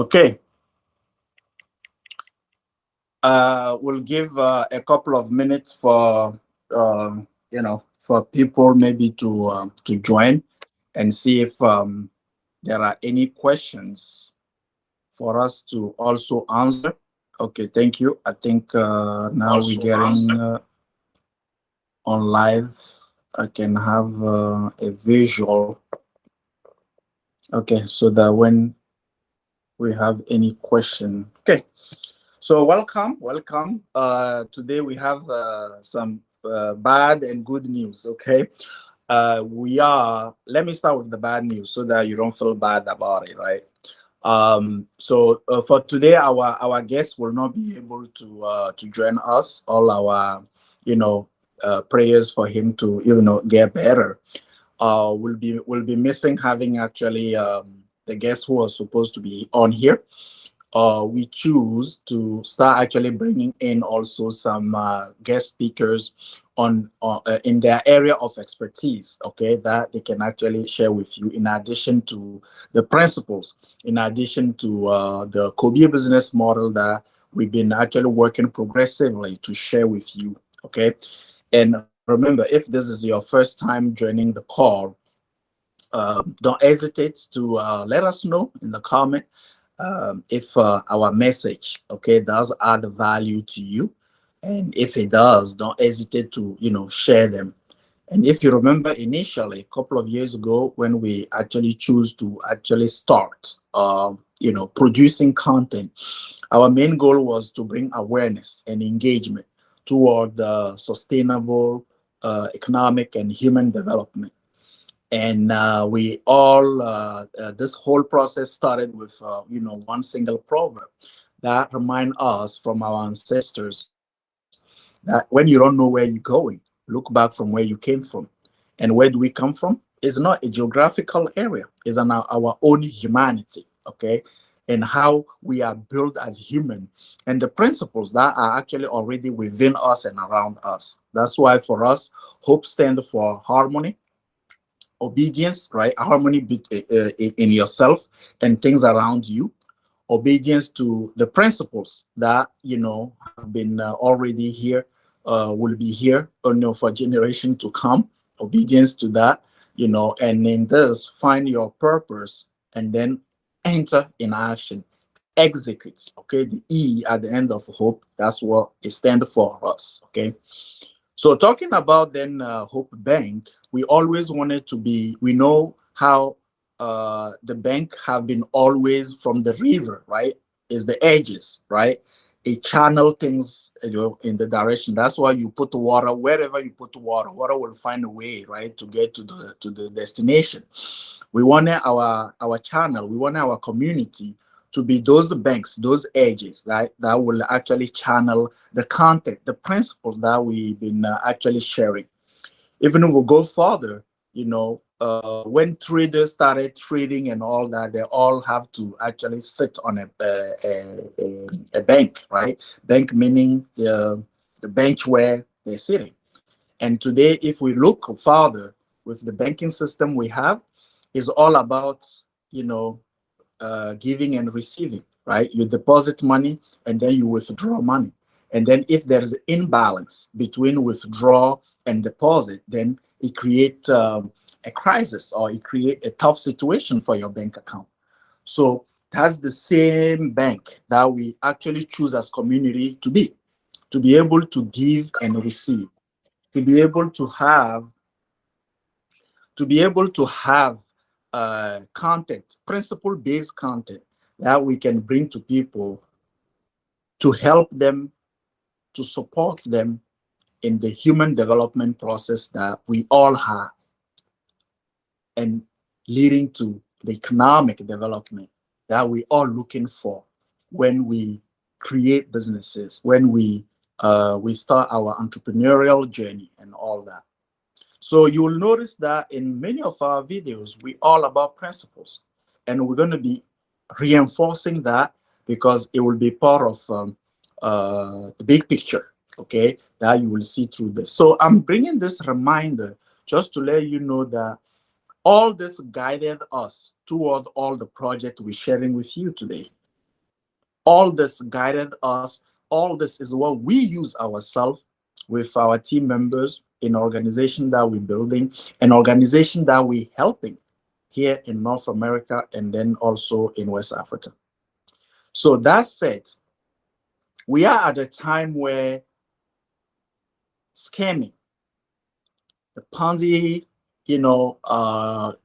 Okay. We'll give a couple of minutes for for people maybe to join and see if there are any questions for us to also answer. Okay, thank you. I think now we're getting on live. I can have a visual. Okay, so that when we have any question. Okay, so welcome. Today we have some bad and good news. Okay, let me start with the bad news so that you don't feel bad about it, right? So for today, our guests will not be able to join us. All our prayers for him to get better. Will be missing having actually the guests who are supposed to be on here. We choose to start actually bringing in also some guest speakers on in their area of expertise, okay, that they can actually share with you in addition to the principles, in addition to the Kobe business model that we've been actually working progressively to share with you, okay? And remember, if this is your first time joining the call, don't hesitate to let us know in the comment if our message, okay, does add value to you. And if it does, don't hesitate to share them. And if you remember initially a couple of years ago when we actually choose to actually start producing content, our main goal was to bring awareness and engagement toward sustainable economic and human development. And we all this whole process started with one single proverb that remind us from our ancestors that when you don't know where you're going, look back from where you came from. And where do we come from? It's not a geographical area, it's on our own humanity, okay? And how we are built as human, and the principles that are actually already within us and around us. That's why for us, hope stands for harmony, obedience, right? Harmony in yourself and things around you. Obedience to the principles that have been already here, will be here, for generation to come. Obedience to that, and in this, find your purpose and then enter in action. Execute. Okay, the E at the end of hope. That's what it stands for us. Okay. So talking about then Hope Bank, we always wanted to be, we know how the bank have been always from the river, right? Is the edges, right? It channel things in the direction. That's why you put the water, wherever you put the water will find a way, right, to get to the destination. We wanted our channel, we wanted our community to be those banks, those edges, right, that will actually channel the content, the principles that we've been actually sharing. Even if we go further, when traders started trading and all that, they all have to actually sit on a bank, right? Bank meaning the bench where they're sitting. And today, if we look further with the banking system we have, is all about, giving and receiving, right? You deposit money and then you withdraw money. And then if there's imbalance between withdraw and deposit, then it creates a crisis, or it creates a tough situation for your bank account. So that's the same bank that we actually choose as community to be able to give and receive, to be able to have content, principle-based content that we can bring to people to help them, to support them in the human development process that we all have, and leading to the economic development that we are looking for when we create businesses, when we start our entrepreneurial journey and all that. So you will notice that in many of our videos, we all about principles, and we're going to be reinforcing that because it will be part of the big picture, okay, that you will see through this. So I'm bringing this reminder just to let you know that all this guided us toward all the project we're sharing with you today. All this guided us. All this is what we use ourselves with our team members in organization that we're building, an organization that we're helping here in North America and then also in West Africa. So that said, we are at a time where scamming, the Ponzi, the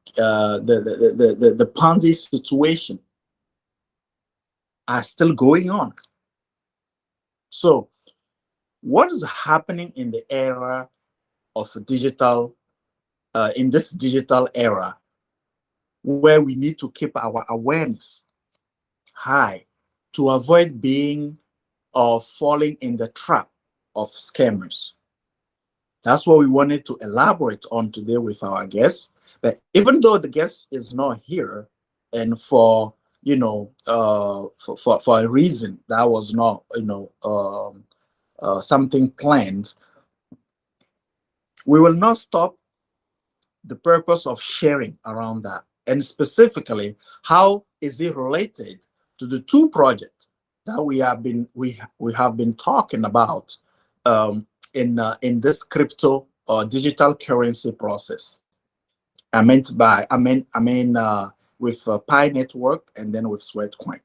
Ponzi situation are still going on. So what is happening in the era of digital, in this digital era, where we need to keep our awareness high to avoid being or falling in the trap of scammers? That's what we wanted to elaborate on today with our guest. But even though the guest is not here, and for for a reason that was not something planned, we will not stop the purpose of sharing around that, and specifically how is it related to the two projects that we have been talking about in this crypto or digital currency process. I mean with Pi Network and then with Sweatcoin.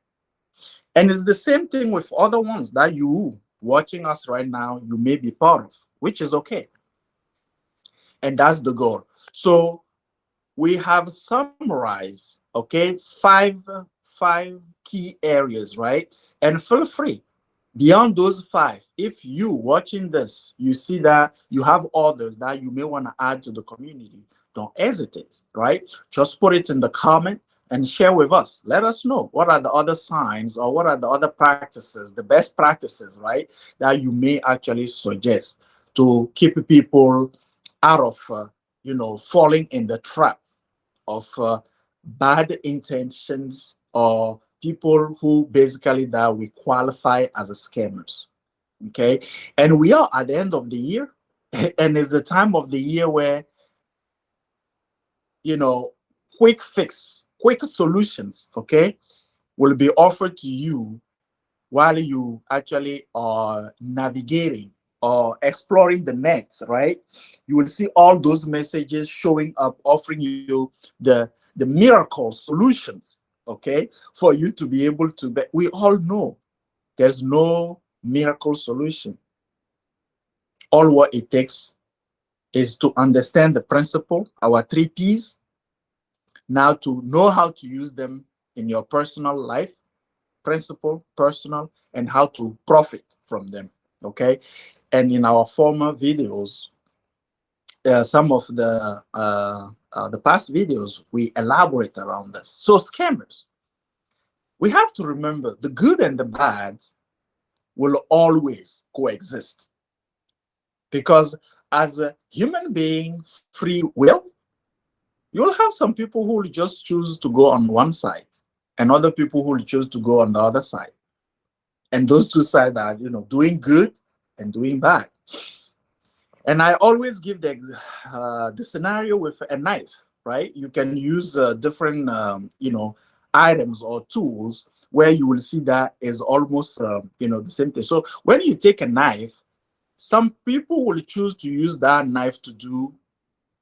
And it's the same thing with other ones that you watching us right now, you may be part of, which is okay. And that's the goal. So we have summarized, okay, five key areas, right? And feel free, beyond those five, if you watching this, you see that you have others that you may want to add to the community, don't hesitate, right? Just put it in the comment and share with us. Let us know what are the other signs or what are the other practices, the best practices, right, that you may actually suggest to keep people out of, falling in the trap of bad intentions or people who basically that we qualify as a scammers. Okay, and we are at the end of the year, and it's the time of the year where quick fix, quick solutions, okay, will be offered to you while you actually are navigating or exploring the net, right? You will see all those messages showing up, offering you the miracle solutions, okay, for you to be able to we all know there's no miracle solution. All what it takes is to understand the principle, our 3 Ps, now to know how to use them in your personal life, principle, personal, and how to profit from them, okay? And in our former videos, some of the past videos, we elaborate around this. So scammers, we have to remember the good and the bad will always coexist, because as a human being, free will, you'll have some people who will just choose to go on one side and other people who will choose to go on the other side. And those two sides are, doing good and doing bad. And I always give the scenario with a knife, right? You can use different, items or tools where you will see that is almost, the same thing. So when you take a knife, some people will choose to use that knife to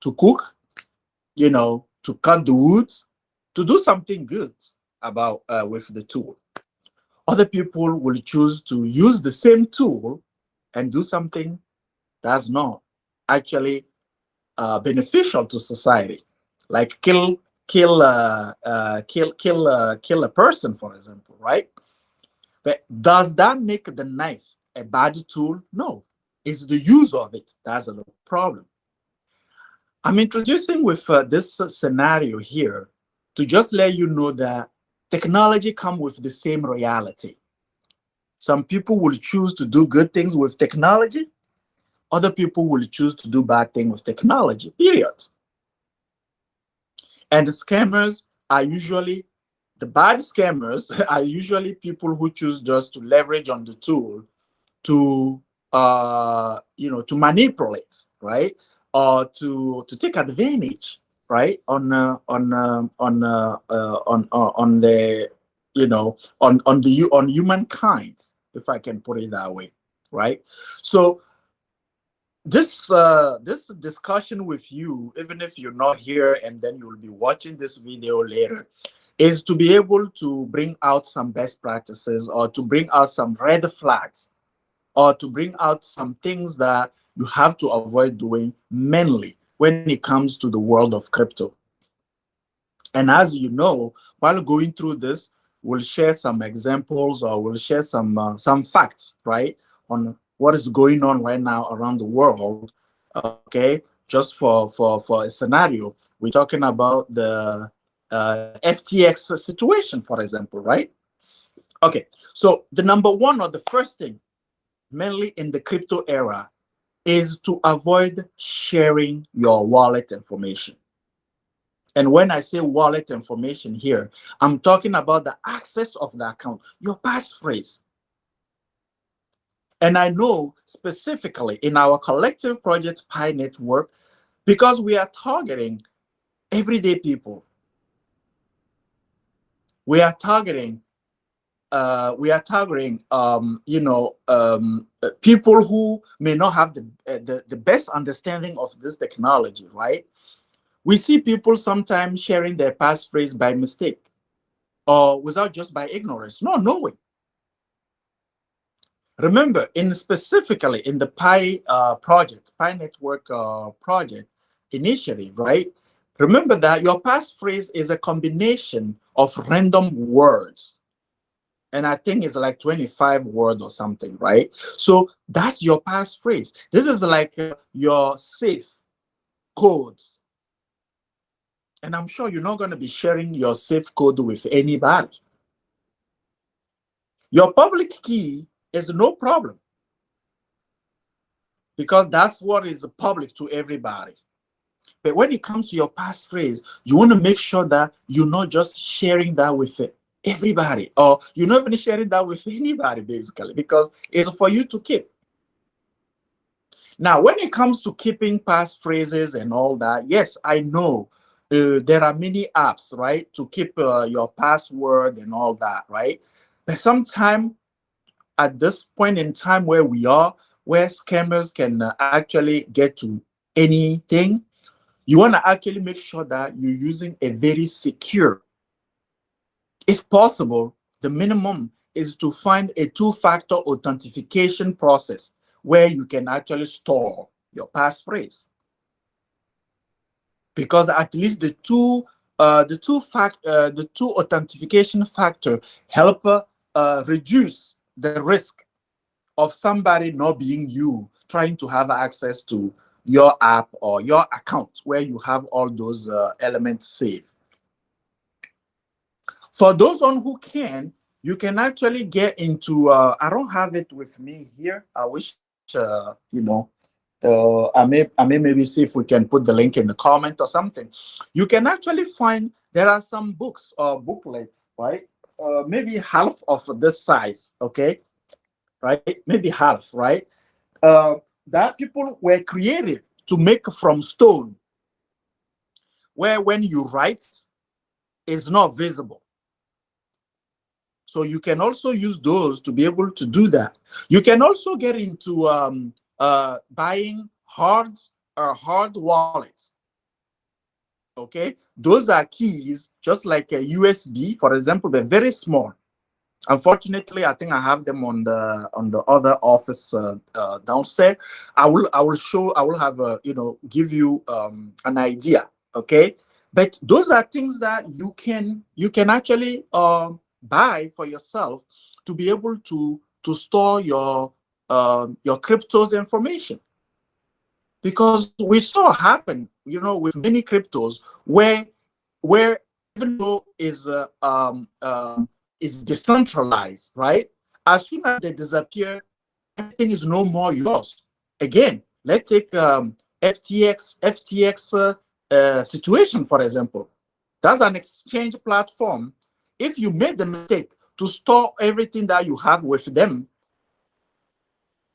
cook, to cut the wood, to do something good about with the tool. Other people will choose to use the same tool and do something that's not actually beneficial to society, like kill a person, for example, right? But does that make the knife a bad tool? No, it's the use of it that's the problem. I'm introducing with this scenario here to just let you know that technology comes with the same reality. Some people will choose to do good things with technology. Other people will choose to do bad things with technology, period. And the scammers are usually, the bad scammers are usually people who choose just to leverage on the tool to, to manipulate, right? Or to take advantage, right? On the on humankind, if I can put it that way, right? So this discussion with you, even if you're not here and then you'll be watching this video later, is to be able to bring out some best practices, or to bring out some red flags, or to bring out some things that you have to avoid doing, mainly when it comes to the world of crypto. And as you know, while going through this, we'll share some examples, or we'll share some facts, right, on what is going on right now around the world. Okay, just for a scenario, we're talking about the FTX situation, for example, right? Okay, so the number one, or the first thing, mainly in the crypto era, is to avoid sharing your wallet information. And when I say wallet information here, I'm talking about the access of the account, your passphrase. And I know specifically in our collective project Pi Network, because we are targeting everyday people, we are targeting people who may not have the best understanding of this technology, right? We see people sometimes sharing their passphrase by mistake, or without, just by ignorance, not knowing. Remember, specifically in the Pi project, Pi Network project initiative, right? Remember that your passphrase is a combination of random words. And I think it's like 25 words or something, right? So that's your passphrase. This is like your safe codes. And I'm sure you're not going to be sharing your safe code with anybody. Your public key is no problem, because that's what is public to everybody. But when it comes to your passphrase, you want to make sure that you're not just sharing that with everybody, or you're not even sharing that with anybody, basically, because it's for you to keep. Now, when it comes to keeping passphrases and all that, yes, I know there are many apps, right, to keep your password and all that, right? But sometimes at this point in time where we are, where scammers can actually get to anything, you want to actually make sure that you're using a very secure. If possible, the minimum is to find a two-factor authentication process where you can actually store your passphrase. Because at least the two authentication factor help reduce the risk of somebody not being you, trying to have access to your app or your account where you have all those elements saved. For those on who can, you can actually get into, I don't have it with me here. I wish, I may maybe see if we can put the link in the comment or something. You can actually find, there are some books or booklets, right? Maybe half of this size, okay? Right? Maybe half, right? That people were creative to make from stone, where when you write, it's not visible. So you can also use those to be able to do that. You can also get into buying hard wallets. Okay, those are keys, just like a USB, for example. They're very small. Unfortunately, I think I have them on the other office downstairs. I will have give you an idea. Okay, but those are things that you can actually buy for yourself to be able to store your cryptos information, because we saw happen with many cryptos where even though is decentralized, right? As soon as they disappear, everything is no more yours. Again, let's take FTX situation, for example. That's an exchange platform. If you made the mistake to store everything that you have with them,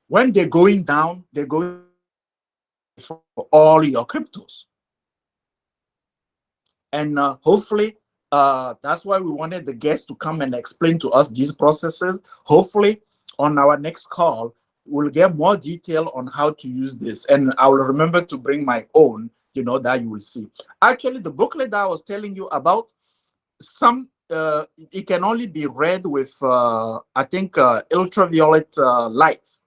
when they're going down, they're going for all your cryptos. And hopefully, That's why we wanted the guests to come and explain to us these processes. Hopefully, on our next call, we'll get more detail on how to use this. And I will remember to bring my own, that you will see. Actually, the booklet that I was telling you about, it can only be read with, I think, ultraviolet lights.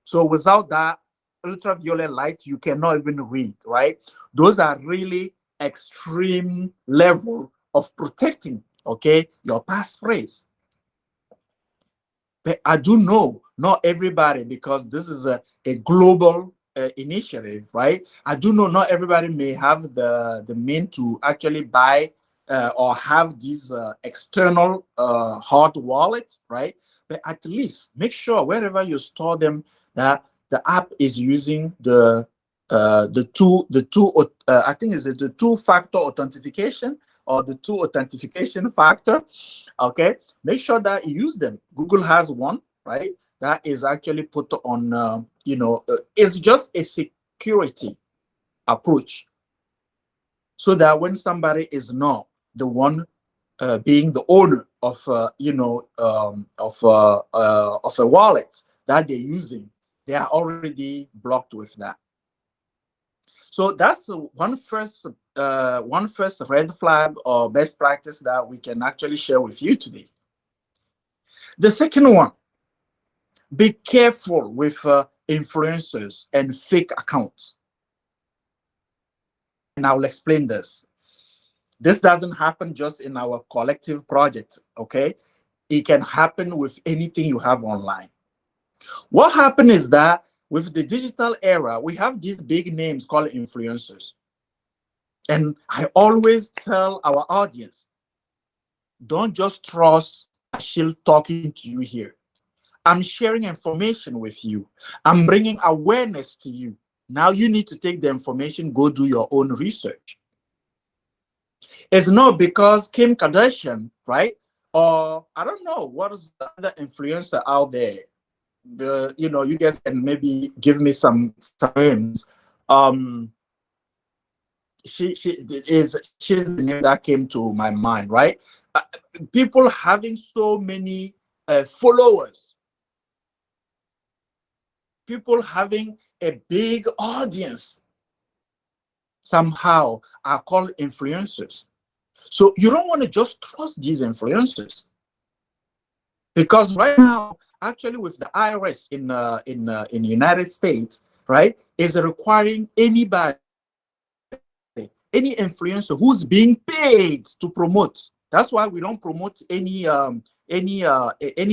So without that ultraviolet light, you cannot even read, right? Those are really extreme level of protecting, okay, your passphrase. But I do know not everybody, because this is a global initiative, right? I do know not everybody may have the means to actually buy or have these external hard wallets, right? But at least make sure wherever you store them that the app is using the two I think is it the two-factor authentication or the two authentication factor. Okay, make sure that you use them. Google has one, right? That is actually put on, it's just a security approach, so that when somebody is not the one being the owner of, of a wallet that they're using, they are already blocked with that. So that's one first red flag or best practice that we can actually share with you today. The second one, be careful with influencers and fake accounts. And I'll explain this. This doesn't happen just in our collective project, okay? It can happen with anything you have online. What happened is that with the digital era, we have these big names called influencers. And I always tell our audience, don't just trust Achille talking to you here. I'm sharing information with you. I'm bringing awareness to you. Now you need to take the information, go do your own research. It's not because Kim Kardashian, right? Or I don't know, what is the other influencer out there? You guys can maybe give me some names. She's the name that came to my mind, right? People having so many followers, people having a big audience, somehow are called influencers. So you don't want to just trust these influencers, because right now, actually, with the IRS in the United States, right, is requiring anybody, any influencer who's being paid to promote. That's why we don't promote any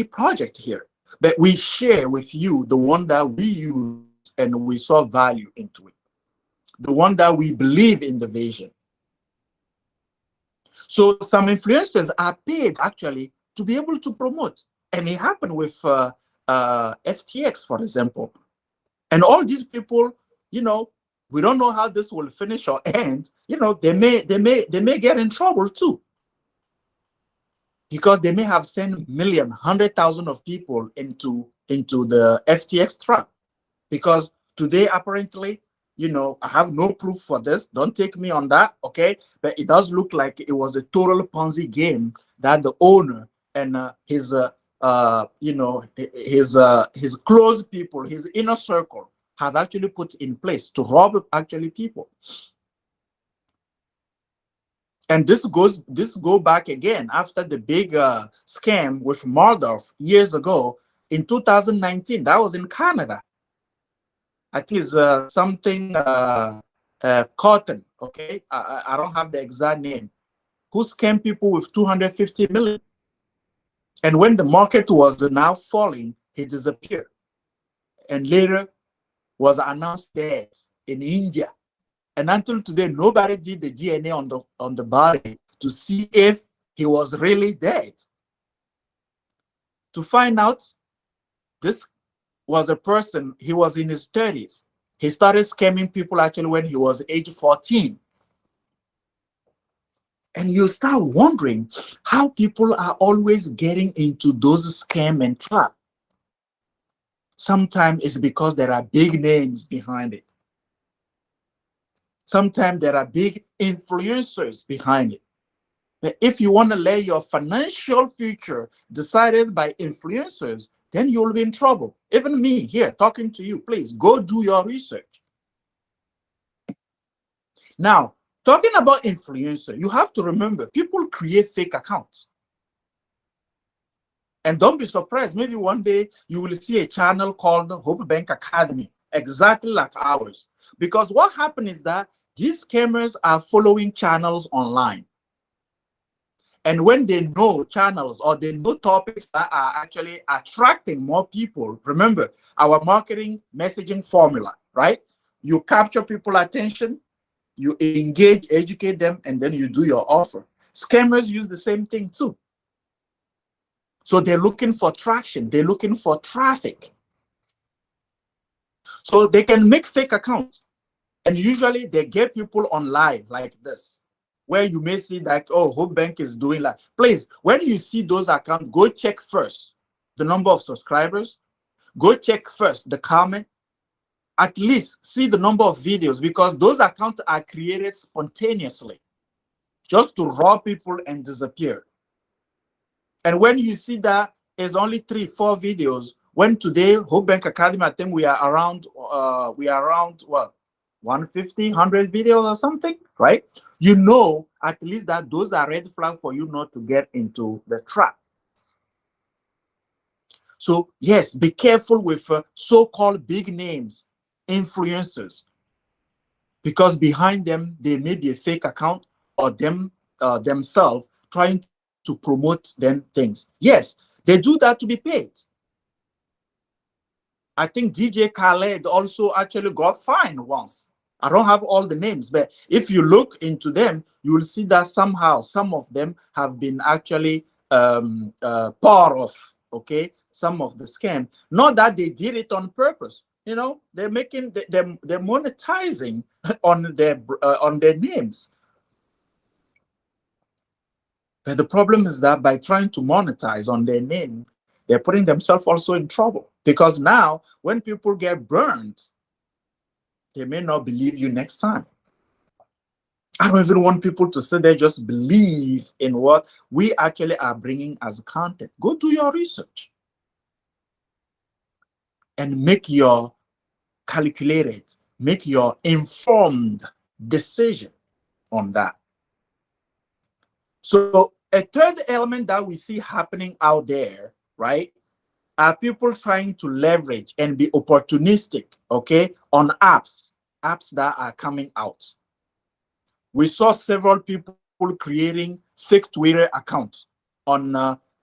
project here, but we share with you the one that we use and we saw value into it, the one that we believe in the vision. So some influencers are paid actually to be able to promote, and it happened with FTX, for example. And all these people, we don't know how this will finish or end. They may get in trouble too, because they may have sent 100,000 of people into the FTX trap. Because today, apparently, I have no proof for this. Don't take me on that, okay? But it does look like it was a total Ponzi game that the owner and his close people, his inner circle, have actually put in place to rob actually people. And this go back again after the big scam with Madoff years ago in 2019. That was in Canada. I think it's something Cotton. Okay, I don't have the exact name. Who scammed people with 250 million? And when the market was now falling, he disappeared. And later was announced dead in India. And until today, nobody did the DNA on the body to see if he was really dead. To find out, this was a person, he was in his 30s. He started scamming people actually when he was age 14. And you start wondering how people are always getting into those scam and trap. Sometimes it's because there are big names behind it. Sometimes there are big influencers behind it. But if you want to lay your financial future decided by influencers, then you'll be in trouble. Even me here talking to you, please go do your research. Now, talking about influencer, you have to remember people create fake accounts. And don't be surprised, maybe one day you will see a channel called Hope Bank Academy, exactly like ours. Because what happened is that these scammers are following channels online. And when they know channels or they know topics that are actually attracting more people, remember our marketing messaging formula, right? You capture people's attention, you engage, educate them, and then you do your offer. Scammers use the same thing too. So they're looking for traction, they're looking for traffic. So they can make fake accounts. And usually they get people on live like this, where you may see that, oh, Hope Bank is doing that. Please, when you see those accounts, go check first the number of subscribers, go check first the comment, at least see the number of videos, because those accounts are created spontaneously just to rob people and disappear. And when you see that it's only 3-4 videos, when today Hope Bank Academy, I think we are around what, 150, 100 videos or something, right? You know, at least that those are red flags for you not to get into the trap. So yes, be careful with so-called big names, influencers, because behind them, there may be a fake account or themselves trying to promote them things. Yes, they do that to be paid. I think DJ Khaled also actually got fined once. I don't have all the names, but if you look into them, you will see that somehow some of them have been actually part of, okay, some of the scam. Not that they did it on purpose. You know, they're making they're monetizing on their names. But the problem is that by trying to monetize on their name, they're putting themselves also in trouble, because now when people get burned, they may not believe you next time. I don't even want people to sit there just believe in what we actually are bringing as content. Go do your research and make your calculated, make your informed decision on that. So a third element that we see happening out there, right, are people trying to leverage and be opportunistic, okay, on apps that are coming out. We saw several people creating fake Twitter accounts on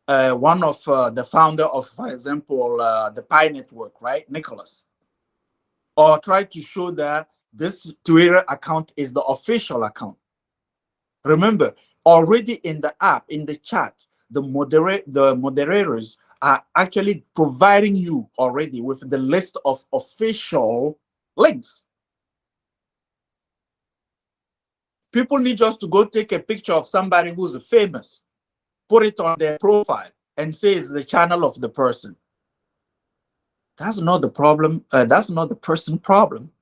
one of the founder of, for example, the Pi Network, right, Nicholas, or try to show that this Twitter account is the official account. Remember, already in the app, in the chat, the moderators are actually providing you already with the list of official links. People need just to go take a picture of somebody who's famous, put it on their profile, and say it's the channel of the person. That's not the problem. That's not the person's problem.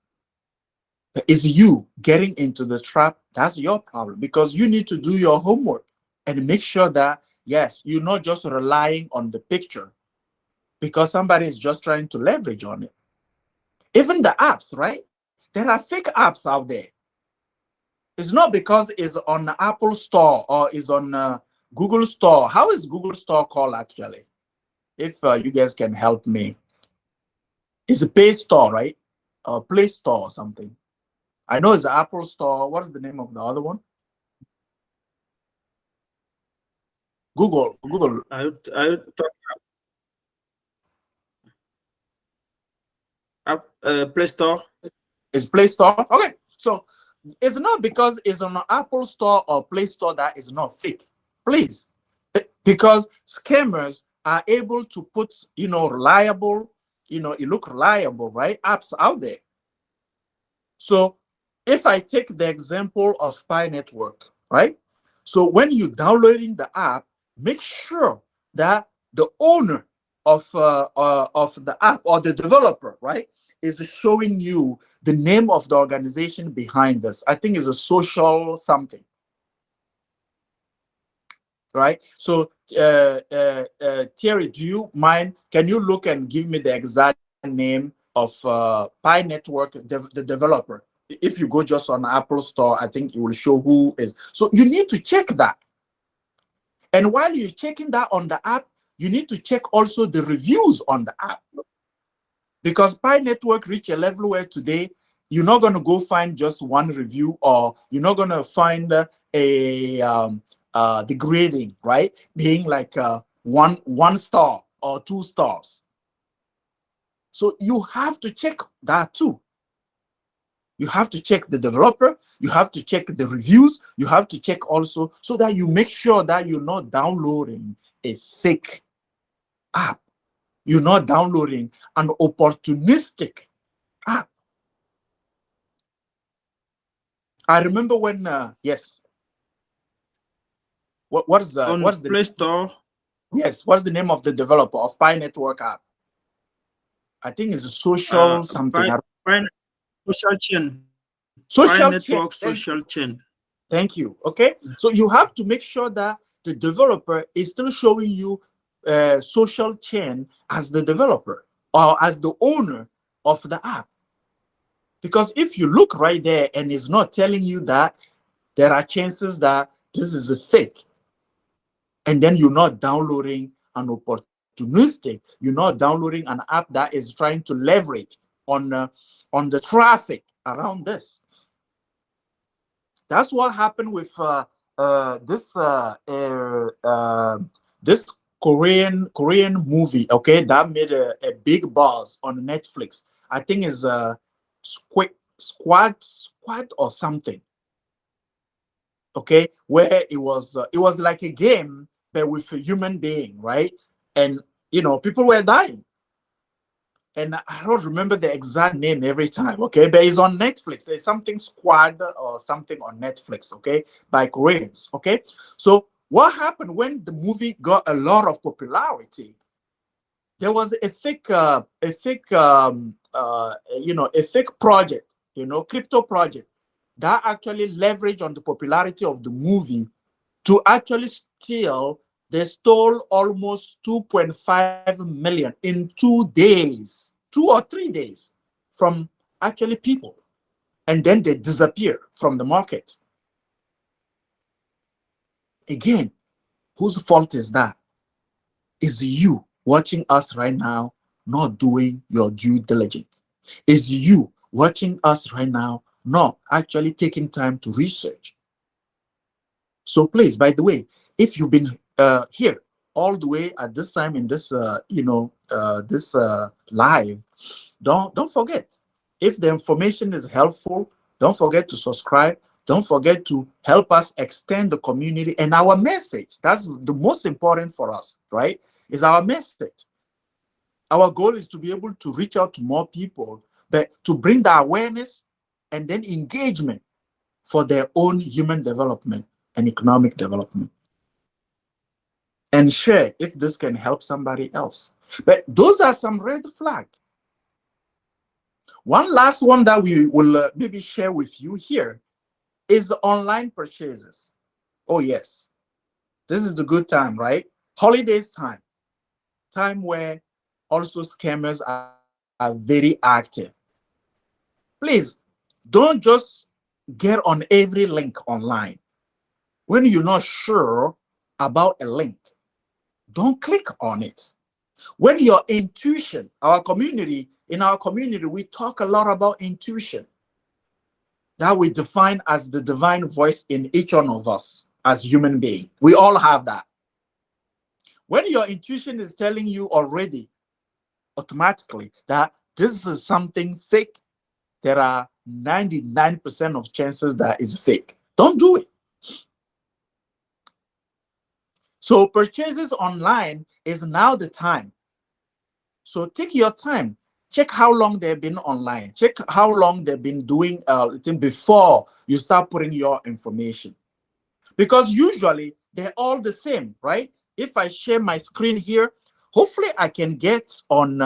It's you getting into the trap. That's your problem, because you need to do your homework and make sure that, yes, you're not just relying on the picture because somebody is just trying to leverage on it. Even the apps, right? There are fake apps out there. It's not because it's on the Apple Store or is on Google Store. How is Google Store called actually? If you guys can help me. It's a Play Store, right? Or Play Store or something. I know it's the Apple Store. What is the name of the other one? Google. I Play Store. It's Play Store. Okay, so it's not because it's on an Apple Store or Play Store that is not fake. Please, because scammers are able to put, reliable, it look reliable, right? Apps out there. So if I take the example of Pi Network, right? So when you're downloading the app, make sure that the owner of the app or the developer, right, is showing you the name of the organization behind this. I think it's a social something. right? So Thierry, do you mind, can you look and give me the exact name of Pi Network, the developer? If you go just on Apple Store, I think it will show who is. So you need to check that. And while you're checking that on the app, you need to check also the reviews on the app. Because Pi Network reached a level where today you're not going to go find just one review, or you're not going to find the grading, right, being like one star or 2 stars. So you have to check that too. You have to check the developer, you have to check the reviews, you have to check also, so that you make sure that you're not downloading a fake app. You're not downloading an opportunistic app. I remember when, yes. What's the Play Store? Yes, what's the name of the developer of Pi Network app? I think it's a social something. Social chain. Social network chain. social chain. Thank you. Okay, so you have to make sure that the developer is still showing you social chain as the developer or as the owner of the app. Because if you look right there and it's not telling you that, there are chances that this is a fake. And then you're not downloading an opportunistic, you're not downloading an app that is trying to leverage on the traffic around this. That's what happened with this Korean movie, okay, that made a big buzz on Netflix. I think it's Squad or something. Okay, where it was like a game but with a human being, right? And people were dying. And I don't remember the exact name every time, okay? But it's on Netflix. There's something Squad or something on Netflix, okay? By Koreans, okay? So what happened when the movie got a lot of popularity? There was a fake project, crypto project that actually leveraged on the popularity of the movie to actually steal. They stole almost 2.5 million in 2 days, 2 or 3 days, from actually people. And then they disappear from the market. Again, whose fault is that? Is you watching us right now not doing your due diligence? Is you watching us right now not actually taking time to research? So please, by the way, if you've been here all the way at this time in this live, don't forget, if the information is helpful, don't forget to subscribe. Don't forget to help us extend the community and our message. That's the most important for us, right? Is our message. Our goal is to be able to reach out to more people, but to bring the awareness and then engagement for their own human development and economic development. And share if this can help somebody else. But those are some red flags. One last one that we will maybe share with you here is online purchases. Oh yes, this is the good time, right? Holidays time where also scammers are very active. Please don't just get on every link online. When you're not sure about a link, don't click on it. When your intuition, in our community, we talk a lot about intuition that we define as the divine voice in each one of us as human beings. We all have that. When your intuition is telling you already automatically that this is something fake, there are 99% of chances that it's fake. Don't do it. So purchases online is now the time. So take your time. Check how long they've been online. Check how long they've been doing before you start putting your information. Because usually they're all the same, right? If I share my screen here, hopefully I can get on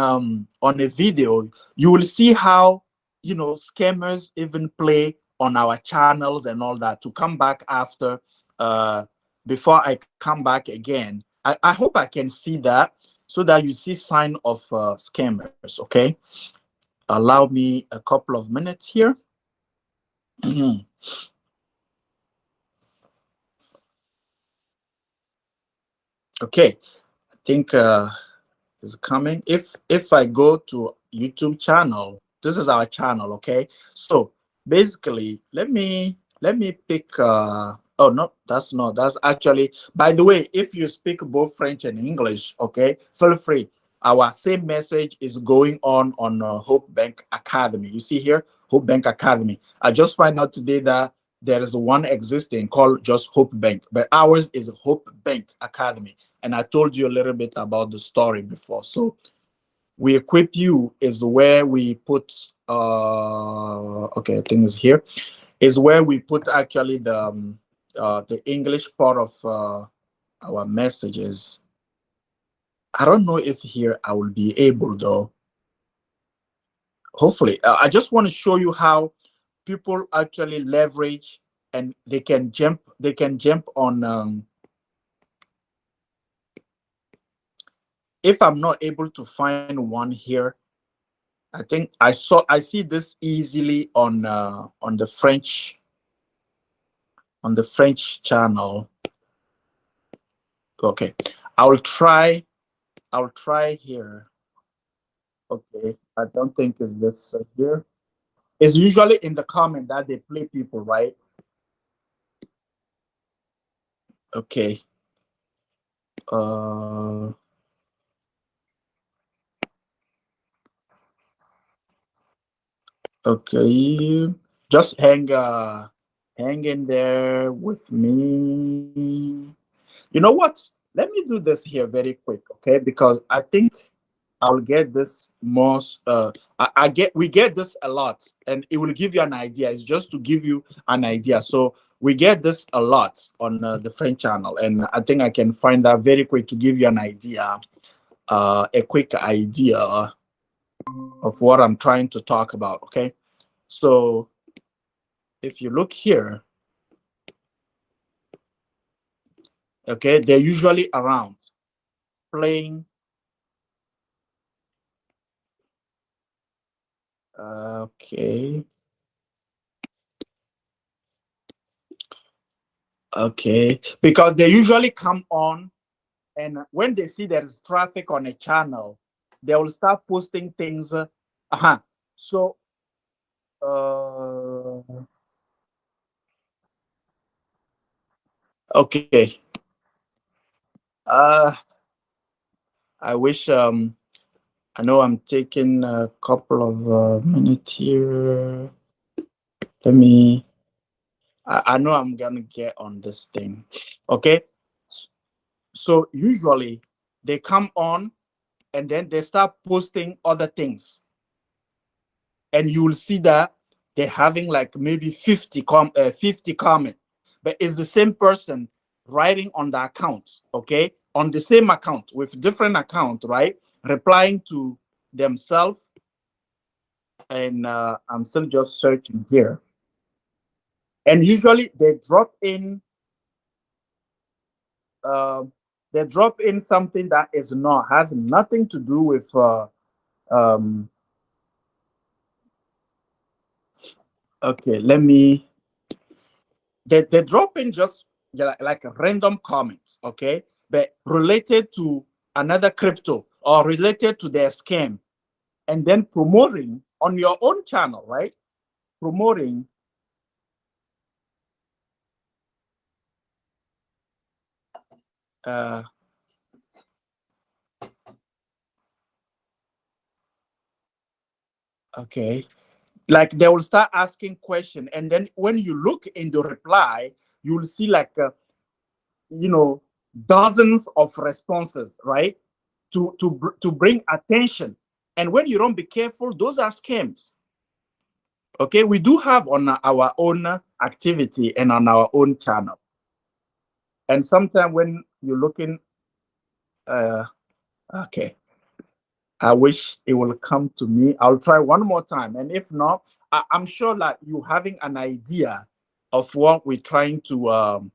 a video. You will see how scammers even play on our channels and all that to come back after the before I come back again. I hope I can see that so that you see sign of scammers, okay? Allow me a couple of minutes here. Okay, I think is coming. If I go to YouTube channel, this is our channel, okay? So basically, let me pick oh no, that's actually, by the way, if you speak both French and English, okay, feel free. Our same message is going on Hope Bank Academy. You see here, Hope Bank Academy. I just find out today that there is one existing called just Hope Bank, but ours is Hope Bank Academy. And I told you a little bit about the story before. So wEquipu is where we put okay, I think it's here, is where we put actually the English part of our messages. I don't know if here I will be able though. Hopefully, I just want to show you how people actually leverage and they can jump on if I'm not able to find one here, I think I see this easily on the French channel. Okay, I'll try here. Okay, I don't think it's this here. It's usually in the comment that they play people, right? Okay. Okay. Just hang in there with me. You know what? Let me do this here very quick, okay? Because I think I'll get this most. We get this a lot, and it will give you an idea. It's just to give you an idea. So we get this a lot on the French channel, and I think I can find that very quick to give you an idea, a quick idea of what I'm trying to talk about. Okay, so if you look here, okay, they're usually around playing. Okay. Okay, because they usually come on, and when they see there's traffic on a channel, they will start posting things. So, okay. I wish. I know I'm taking a couple of minutes here. Let me. I know I'm gonna get on this thing. Okay. So usually they come on, and then they start posting other things. And you will see that they're having like maybe 50 comment, but it's the same person writing on the account, okay, on the same account with different account, right, replying to themselves. And I'm still just searching here, and usually they drop in something that has nothing to do with okay, let me. They drop in just like a random comments, okay, but related to another crypto or related to their scam, and then promoting on your own channel, right? Promoting. Okay, like they will start asking question, and then when you look in the reply, you will see like dozens of responses, right? To bring attention, and when you don't be careful, those are scams. Okay, we do have on our own activity and on our own channel, and sometimes when you're looking, okay, I wish it will come to me. I'll try one more time, and if not, I'm sure that you having an idea of what we're trying to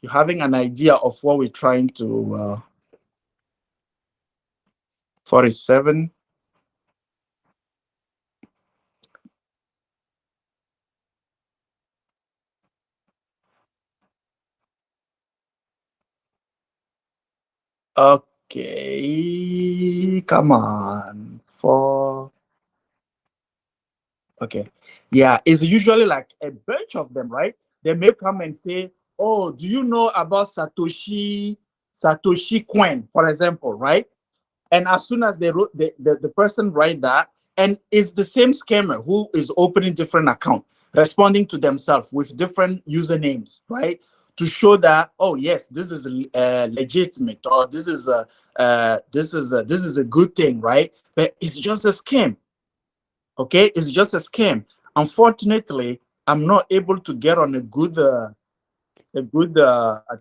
you're having an idea of what we're trying to 47. Okay, come on. Okay. Yeah, it's usually like a bunch of them, right? They may come and say, oh, do you know about Satoshi coin, for example, right? And as soon as they wrote the person write that, and it's the same scammer who is opening different account, responding to themselves with different usernames, right? To show that, oh yes, this is legitimate, or this is a good thing, right? But it's just a scam. Okay, it's just a scam. Unfortunately, I'm not able to get on a good I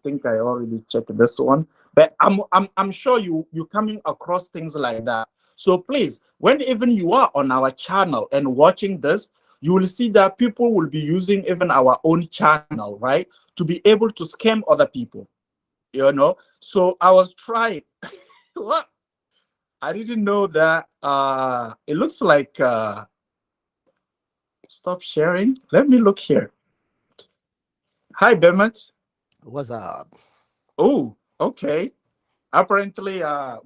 think I already checked this one, but I'm sure you're coming across things like that. So please, when even you are on our channel and watching this, you will see that people will be using even our own channel, right, to be able to scam other people, you know. So I was trying. What? I didn't know that it looks like stop sharing. Let me look here. Hi, Bemet. What's up? Oh, okay. Apparently, our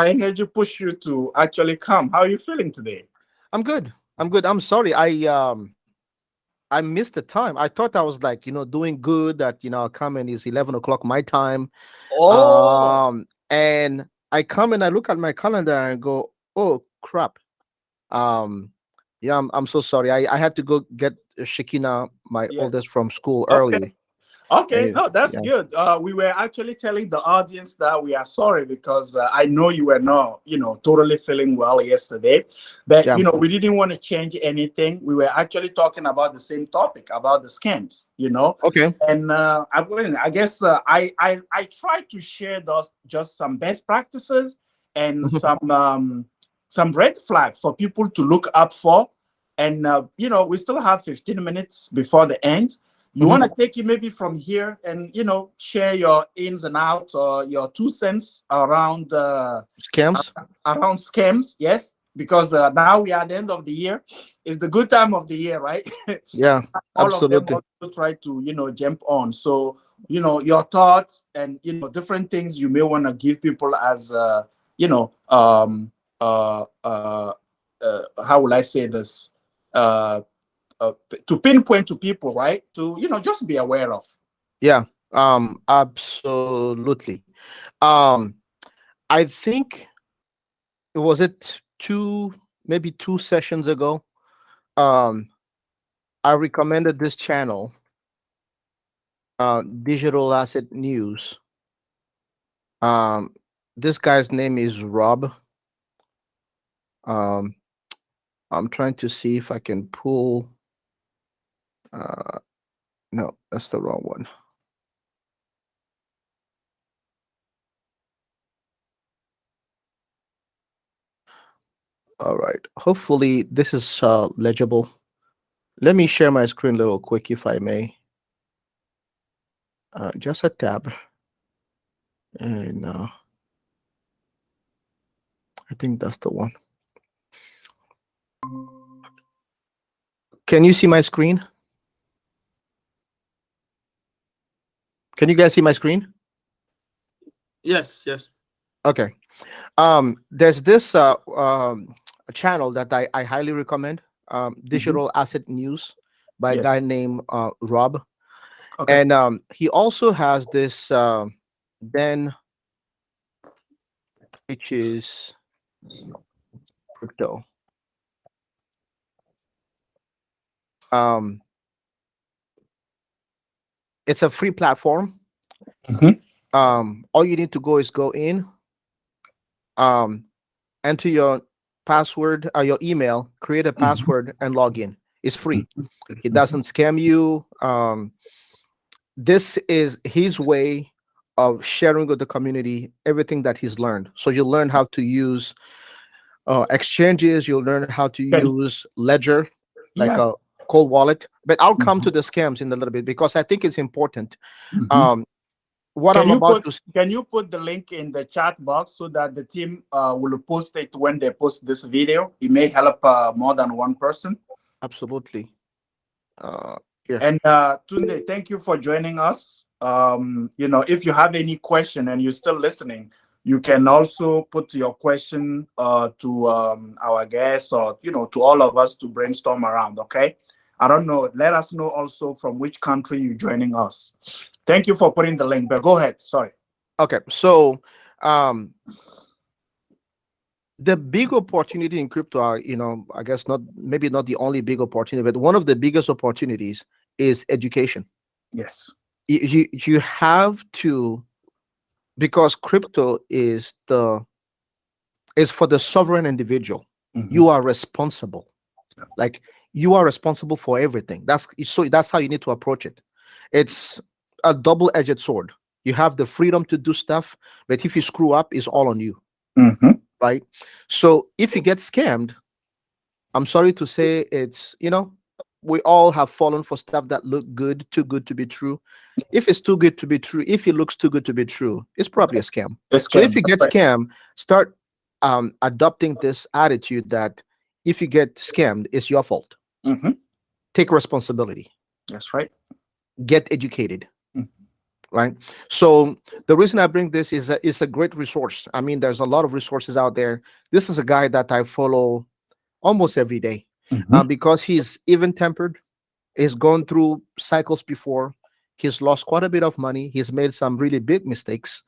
energy push you to actually come. How are you feeling today? I'm good. I'm good. I'm sorry. I missed the time. I thought I was like, doing good, that, I'll come in, it's 11 o'clock my time. Oh, And I come and I look at my calendar and go, oh crap. Yeah, I'm so sorry. I had to go get Shekina, my oldest, yes. from school Okay. early. Okay, And no, that's yeah, good. We were actually telling the audience that we are sorry because I know you were not, totally feeling well yesterday, but yeah, we didn't want to change anything. We were actually talking about the same topic about the scams. okay. And I guess I tried to share those just some best practices and Mhm, some red flags for people to look up for. And we still have 15 minutes before the end. You mhm. want to take it maybe from here and share your ins and outs or your 2 cents around Scams. around scams, yes, because now we are at the end of the year. It's the good time of the year, right? Yeah, All of them absolutely. also try to jump on. So your thoughts and different things you may want to give people as you know how will I say this, uh to pinpoint to people, right? To just be aware of. Yeah, absolutely. Um, I think was it maybe 2 sessions ago. Um, I recommended this channel, Digital Asset News. Um, this guy's name is Rob. Um, I'm trying to see if I can pull. Uh, no, that's the wrong one. All right. Hopefully this is legible. Let me share my screen real quick, if I may. Just a tab, and I think that's the one. Can you see my screen? Can you guys see my screen? Yes, yes. Okay. There's this channel that I highly recommend, Mhm. Digital Asset News, by a guy Yes. named Rob. Okay. And he also has this Ben, which is crypto. Um, it's a free platform. Mhm. All you need to go is go in, um, enter your password, your email, create a Mhm. password, and log in. It's free. Mhm. He doesn't scam you. This is his way of sharing with the community everything that he's learned. So you learn how to use exchanges. You'll learn how to Can use Ledger, like yes. cold wallet, but I'll come to the scams in a little bit because I think it's important. What Can I'm you about put to can you put the link in the chat box so that the team will post it when they post this video? It may help more than one person. absolutely. Here. And Tunde, thank you for joining us. You know, if you have any question and you're still listening, you can also put your question to our guests or, you know, to all of us to brainstorm around, okay? I don't know. Let us know also from which country you're joining us. Thank you for putting the link, but go ahead. Sorry. Okay, so the big opportunity in crypto are, you know, I guess maybe not the only big opportunity, but one of the biggest opportunities is education. Yes. You have to, because crypto is for the sovereign individual. You are responsible. Like, you are responsible for everything. That's how you need to approach it. It's a double-edged sword. You have the freedom to do stuff, but if you screw up, it's all on you. Right? So if you get scammed, I'm sorry to say, it's, you know, we all have fallen for stuff that look good, too good to be true. If it's too good to be true, if it looks too good to be true, it's probably a scam. So if you get scammed, start adopting this attitude that if you get scammed, it's your fault. Take responsibility. That's right. Get educated. Right. So the reason I bring this is it's a great resource. I mean, there's a lot of resources out there. This is a guy that I follow almost every day because he's even tempered. He's gone through cycles before. He's lost quite a bit of money. He's made some really big mistakes,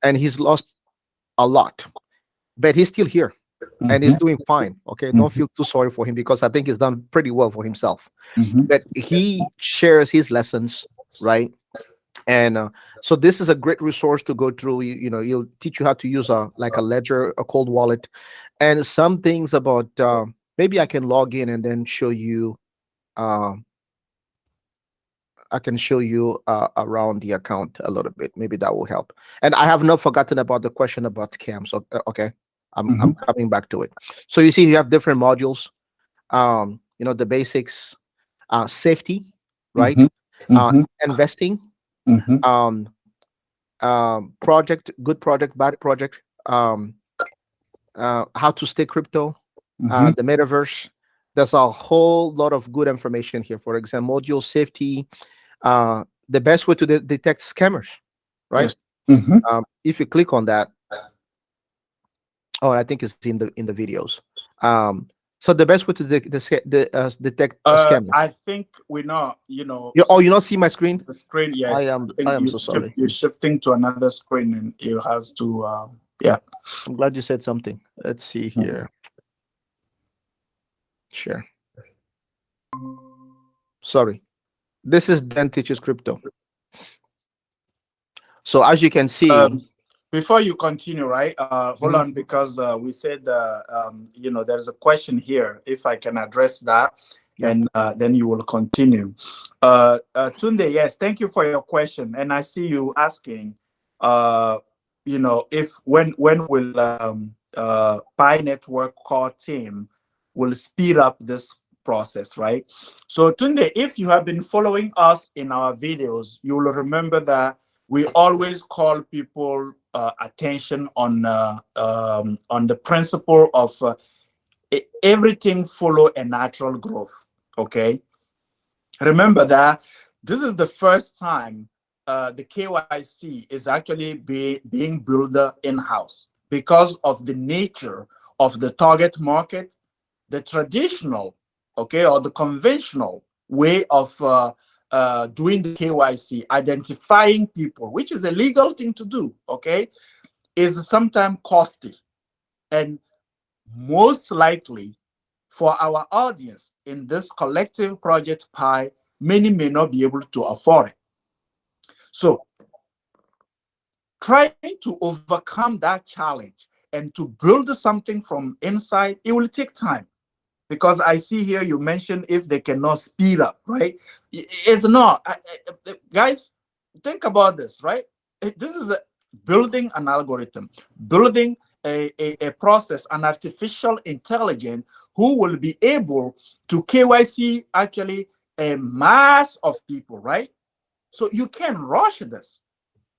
and he's lost a lot, but he's still here and he's doing fine. Okay, don't feel too sorry for him because I think he's done pretty well for himself. But he shares his lessons, right? And so this is a great resource to go through. You know, he'll teach you how to use a ledger, a cold wallet, and some things about maybe I can log in and then show you. I can show you around the account a little bit. Maybe that will help. And I have not forgotten about the question about scams. So, okay, I'm coming back to it. So you see, you have different modules. You know, the basics, safety, right? Investing, project, good project, bad project, how to stay crypto, the metaverse. There's a whole lot of good information here. For example, module safety, the best way to detect scammers, right? If you click on that, oh, I think it's in the videos. So the best way to detect a scammer. I think we're not, you know. You not see my screen? The screen, yes. I am so sorry. You're shifting to another screen, and it has to. Yeah. I'm glad you said something. Let's see here. Share. Sorry. This is Dan Teaches Crypto. So as you can see, before you continue, right? Hold on, because we said, you know, there's a question here. If I can address that, and then you will continue. Tunde, yes, thank you for your question, and I see you asking, you know, if when will Pi Network core team will speed up this process, right? So Tunde, if you have been following us in our videos, you will remember that we always call people attention on the principle of everything follow a natural growth. Okay, remember that this is the first time the KYC is actually being built in-house because of the nature of the target market. The traditional, okay, or the conventional way of doing the KYC, identifying people, which is a legal thing to do, okay, is sometimes costly. And most likely for our audience in this collective project Pi, many may not be able to afford it. So trying to overcome that challenge and to build something from inside, it will take time. Because I see here you mentioned if they cannot speed up, right? It's not. Guys, think about this, right? This is building an algorithm, building a process, an artificial intelligence who will be able to KYC actually a mass of people, right? So you can rush this.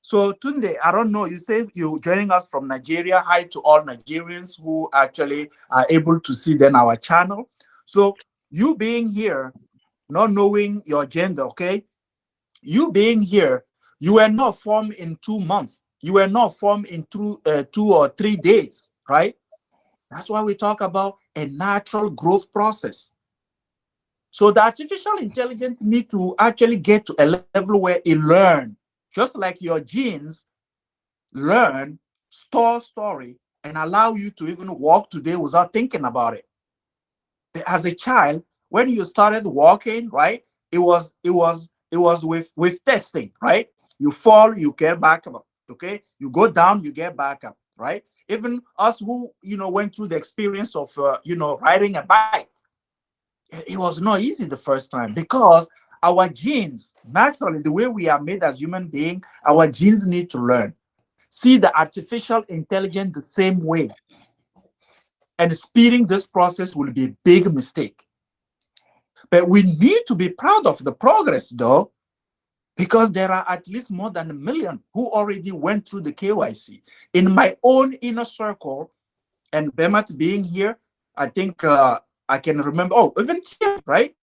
So Tunde, I don't know, you say you're joining us from Nigeria. Hi to all Nigerians who actually are able to see then our channel. So you being here, not knowing your gender, okay? You being here, you were not formed in 2 months. You were not formed in 2 or 3 days, right? That's why we talk about a natural growth process. So the artificial intelligence need to actually get to a level where it learn, just like your genes learn, store story, and allow you to even walk today without thinking about it. But as a child, when you started walking, right, it was with testing, right? You fall, you get back up, okay? You go down, you get back up, right? Even us who went through the experience of riding a bike, it was not easy the first time because our genes, naturally, the way we are made as human beings, our genes need to learn. See the artificial intelligence the same way. And speeding this process will be a big mistake. But we need to be proud of the progress, though, because there are at least more than 1 million who already went through the KYC. In my own inner circle, and Bemat being here, I think I can remember, even Tim, right?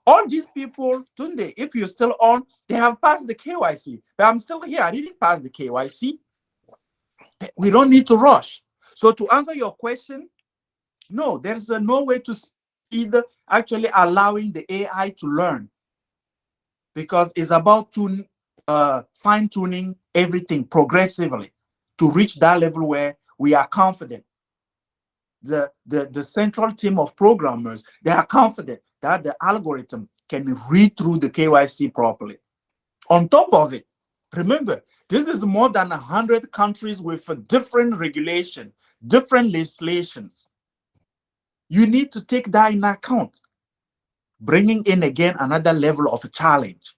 All these people, Tunde, if you're still on, they have passed the KYC. But I'm still here. I didn't pass the KYC. We don't need to rush. So to answer your question, no, there's no way to speed actually allowing the AI to learn, because it's about fine-tuning everything progressively to reach that level where we are confident. The central team of programmers, they are confident that the algorithm can read through the KYC properly. On top of it, remember, this is more than 100 countries with a different regulation, different legislations. You need to take that in account, bringing in again another level of a challenge.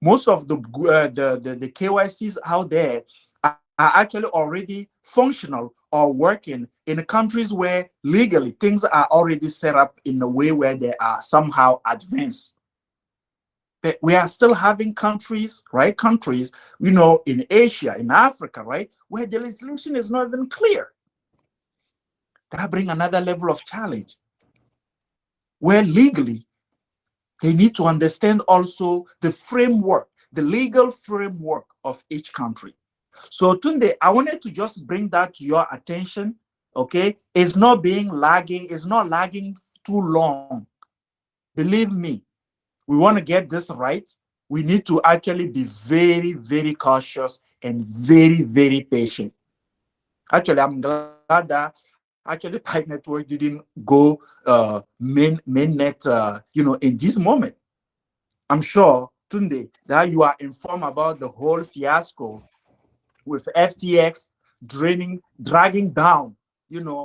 Most of the KYCs out there are actually already functional or working in countries where legally things are already set up in a way where they are somehow advanced. But we are still having countries, right? Countries, in Asia, in Africa, right? Where the legislation is not even clear. That brings another level of challenge. Where legally, they need to understand also the framework, the legal framework of each country. So Tunde, I wanted to just bring that to your attention, okay? It's not lagging too long. Believe me, we want to get this right. We need to actually be very, very cautious and very, very patient. Actually, I'm glad that actually Pi Network didn't go mainnet, in this moment. I'm sure, Tunde, that you are informed about the whole fiasco with FTX dragging down,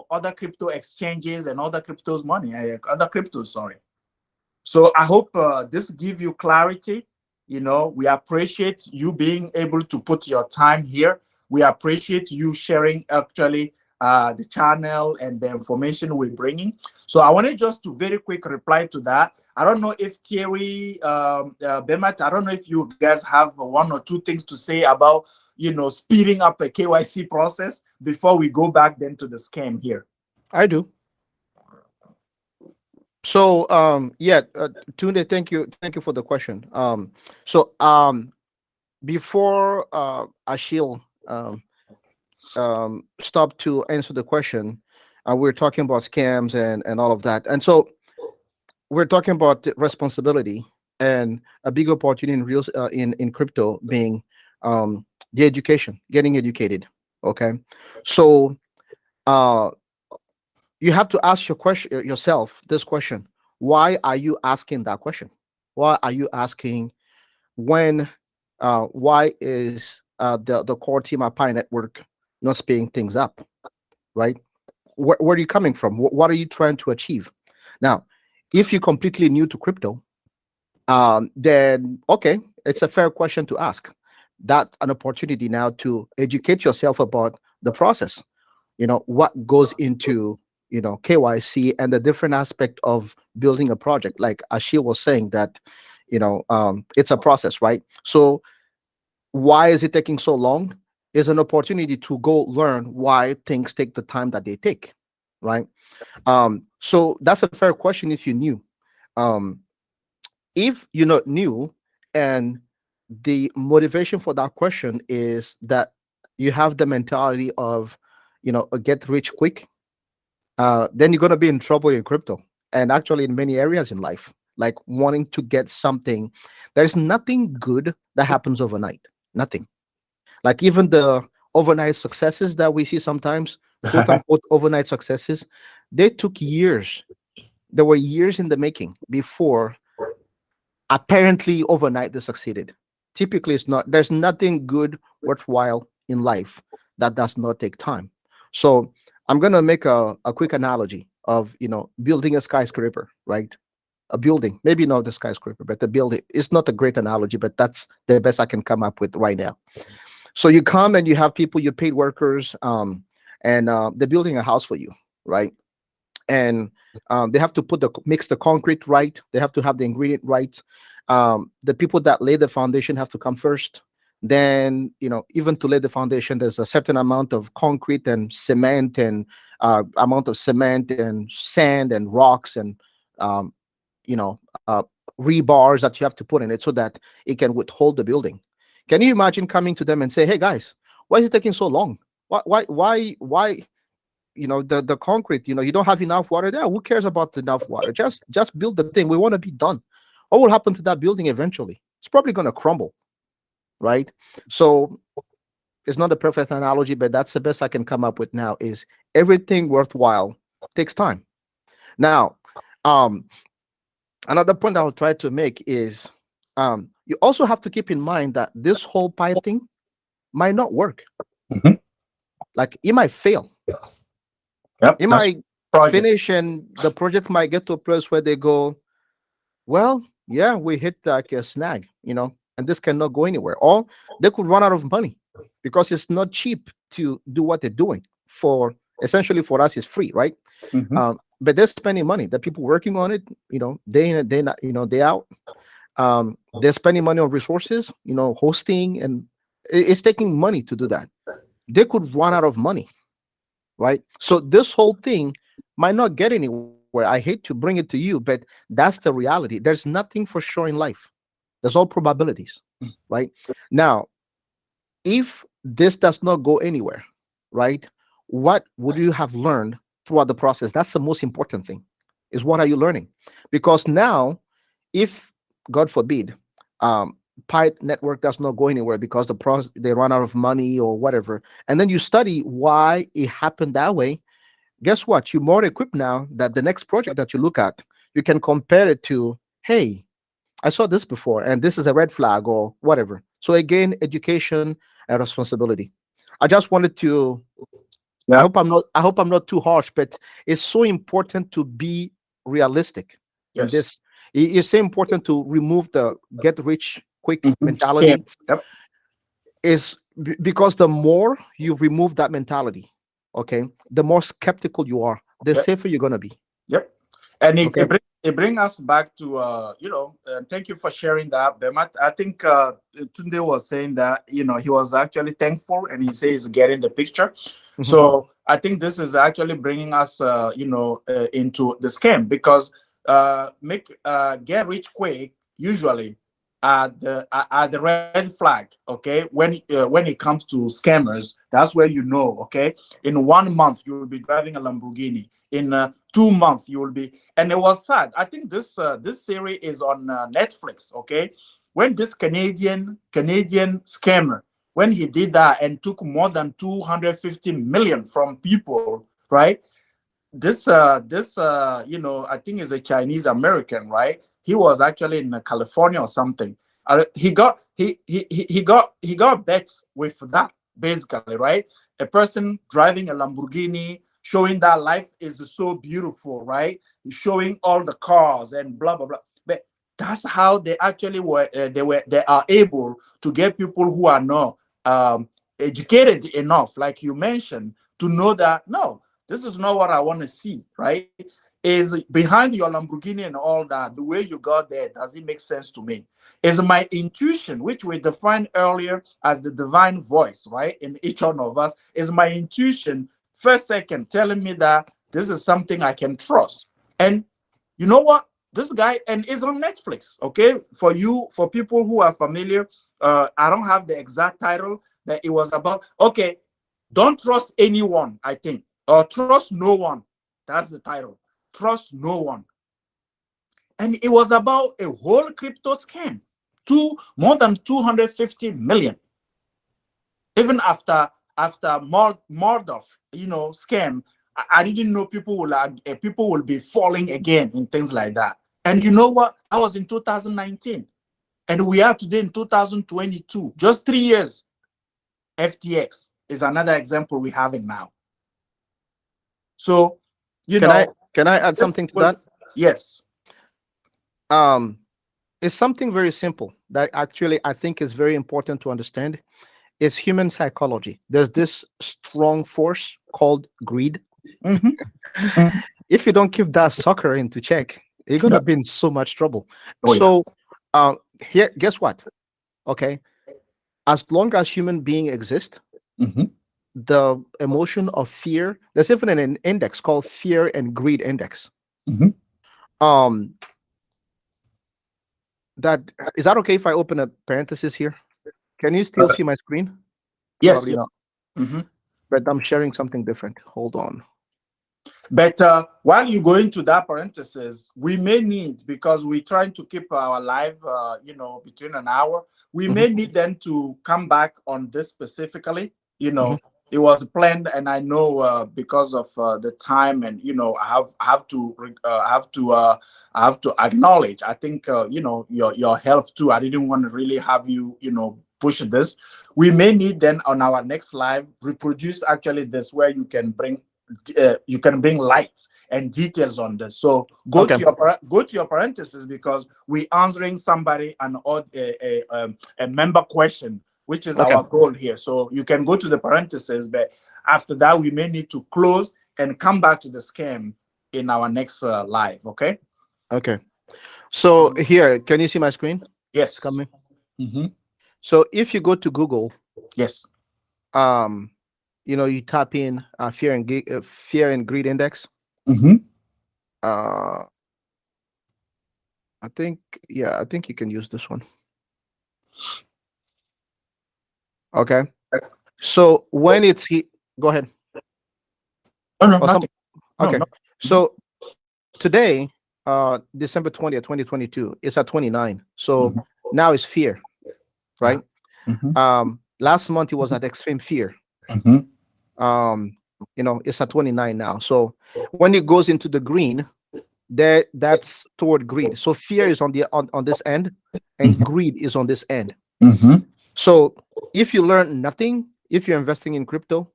other crypto exchanges and other cryptos money, other cryptos, sorry. So I hope this gives you clarity. We appreciate you being able to put your time here. We appreciate you sharing actually the channel and the information we're bringing. So I wanted just to very quick reply to that. I don't know if Thierry, Bemat, I don't know if you guys have 1 or 2 things to say about, speeding up a KYC process before we go back then to the scam here. I do. So Tunde, thank you for the question. Before Ashil stop to answer the question, we're talking about scams and all of that, and so we're talking about responsibility and a big opportunity in crypto being the education, getting educated. Okay, so you have to ask yourself this question: why are you asking that question? Why are you asking when? Why is the core team at Pi Network not speeding things up? Right? Where are you coming from? What are you trying to achieve? Now, if you're completely new to crypto, then okay, it's a fair question to ask. that's an opportunity now to educate yourself about the process. What goes into KYC and the different aspect of building a project. Like Ashil was saying that it's a process, right? So why is it taking so long? Is an opportunity to go learn why things take the time that they take, right? So that's a fair question if you knew. um if you're not new, and the motivation for that question is that you have the mentality of a get rich quick, then you're going to be in trouble in crypto, and actually in many areas in life, like wanting to get something. There's nothing good that happens overnight. Nothing. Like even the overnight successes that we see sometimes, quote unquote overnight successes, they took years. There were years in the making before apparently overnight they succeeded. Typically, it's not. There's nothing good worthwhile in life that does not take time. So I'm gonna make a quick analogy of building a skyscraper, right? A building, maybe not the skyscraper, but the building. It's not a great analogy, but that's the best I can come up with right now. So you come and you have people, you paid workers, and they're building a house for you, right? And they have to mix the concrete right. They have to have the ingredient right. The people that lay the foundation have to come first. Then even to lay the foundation, there's a certain amount of concrete and cement and amount of cement and sand and rocks and um, you know rebars that you have to put in it so that it can withhold the building. Can you imagine coming to them and say, "Hey guys, why is it taking so long? Why the concrete, you don't have enough water there. Who cares about enough water? Just build the thing. We want to be done." What will happen to that building eventually? It's probably going to crumble, right? So it's not a perfect analogy, but that's the best I can come up with now. Is everything worthwhile takes time. Now, um another point I'll try to make is, you also have to keep in mind that this whole pie thing might not work. Mhm. Like it might fail. Yep, It that's might project. finish and the project might get to a place where they go, well, yeah, we hit like a snag, and this cannot go anywhere. Or they could run out of money because it's not cheap to do what they're doing. For essentially for us, it's free, right? Mhm. But they're spending money. The people working on it, day in and day not, day out. They're spending money on resources, hosting, and it's taking money to do that. They could run out of money, right? So this whole thing might not get anywhere. I hate to bring it to you, but that's the reality. There's nothing for sure in life. There's all probabilities, right? Now, if this does not go anywhere, right? What would you have learned throughout the process? That's the most important thing. Is what are you learning? Because now, if God forbid, Pi network does not go anywhere because they run out of money or whatever, and then you study why it happened that way, guess what? You're more equipped now that the next project that you look at, you can compare it to, hey, I saw this before, and this is a red flag or whatever. So again, education and responsibility. I just wanted to. I Yeah. hope I'm not. I hope I'm not too harsh, but it's so important to be realistic in Yes. this. It's so important to remove the get rich quick Scam. mentality. Yep. Is because the more you remove that mentality, okay, the more skeptical you are, the Yep. safer you're gonna be. Yep. And Okay. it bring us back to thank you for sharing that. But I think Tunde was saying that he was actually thankful, and he says he's getting the picture. Mhm. So I think this is actually bringing us into the scam, because make get rich quick usually are the red flag. Okay, when it comes to scammers, that's where okay, in 1 month you will be driving a Lamborghini. In 2 months you will be. And it was sad. I think this series is on Netflix. Okay, when this Canadian scammer, when he did that and took more than 250 million from people, right? I think is a Chinese American, right? He was actually in California or something. He got bets with that, basically, right? A person driving a Lamborghini, showing that life is so beautiful, right? Showing all the cars and blah blah blah. But That's how they actually were. They are able to get people who are not educated enough, like you mentioned, to know that no, this is not what I want to see. Right? Is behind your Lamborghini and all that. The way you got there, does it make sense to me? Is my intuition, which we defined earlier as the divine voice, right? In each one of us, is my intuition first second telling me that this is something I can trust. And you know what? This guy and is on Netflix. Okay, for people who are familiar, I don't have the exact title that it was about. Okay, don't trust anyone. I think, or trust no one. That's the title. Trust no one. And it was about a whole crypto scam, more than 250 million. Even after Murdoch, scam, I didn't know people will be falling again in things like that. And you know what? That was in 2019, and we are today in 2022. Just 3 years. FTX is another example we have it now. So, can I add something to that? Yes. It's something very simple that actually I think is very important to understand. Is human psychology. There's this strong force called greed. Mm-hmm. If you don't keep that sucker into check, you're gonna be in so much trouble. Oh, so here, guess what? Okay, as long as human being exist, mm-hmm. the emotion of fear, there's even an index called fear and greed index. Mm-hmm. That is that okay if I open a parenthesis here? Can you still see my screen? Yes. Probably not. Mm-hmm. But I'm sharing something different. Hold on. But while you go into that parenthesis, we may need, because we're trying to keep our live, between an hour, we may need them to come back on this specifically. It was planned, and I know because of the time, and I have to acknowledge. I think your health too. I didn't want to really have you push this. We may need then on our next live reproduce actually this, where you can bring light and details on this. So go to your parentheses, because we're answering somebody a member question, which is our goal here. So you can go to the parentheses, but after that we may need to close and come back to the scam in our next live. Okay. So here, can you see my screen? Yes. It's coming. Mm-hmm. So if you go to Google, yes, you type in fear and greed index. Mm-hmm. I think you can use this one. Okay. So when it's go ahead. Oh, no, nothing. Okay. No. So today, December 20th, 2022, it's at 29. So now it's fear, right? Mm-hmm. Last month it was at extreme fear. Mm-hmm. It's at 29 now. So when it goes into the green, that's toward greed. So fear is on this end, and greed is on this end. Mm-hmm. So if you learn nothing, if you're investing in crypto,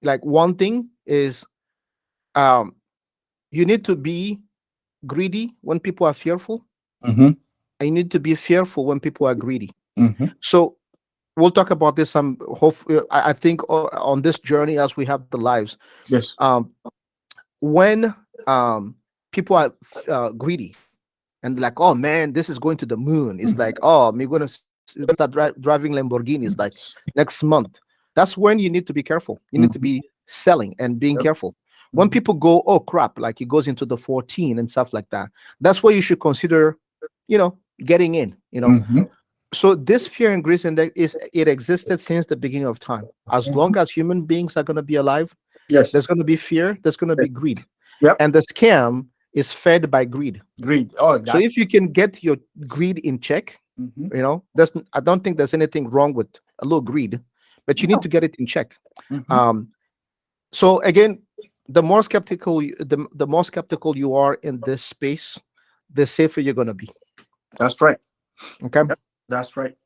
like one thing is, you need to be greedy when people are fearful, and you need to be fearful when people are greedy. So we'll talk about this I think on this journey as we have the lives. Yes. When people are greedy and like, oh man, this is going to the moon, it's like, oh, I'm gonna start driving Lamborghinis like next month. That's when you need to be careful. You need to be selling and being careful. When people go, oh crap, like it goes into the 14 and stuff like that, that's where you should consider getting in. So this fear and greed index it existed since the beginning of time. As long as human beings are going to be alive, yes, there's going to be fear, there's going to be greed. Yep. And the scam is fed by greed. Oh, so if you can get your greed in check, I don't think there's anything wrong with a little greed, but you need to get it in check. So again, the more skeptical you are in this space, the safer you're going to be. That's right. Okay. That's right.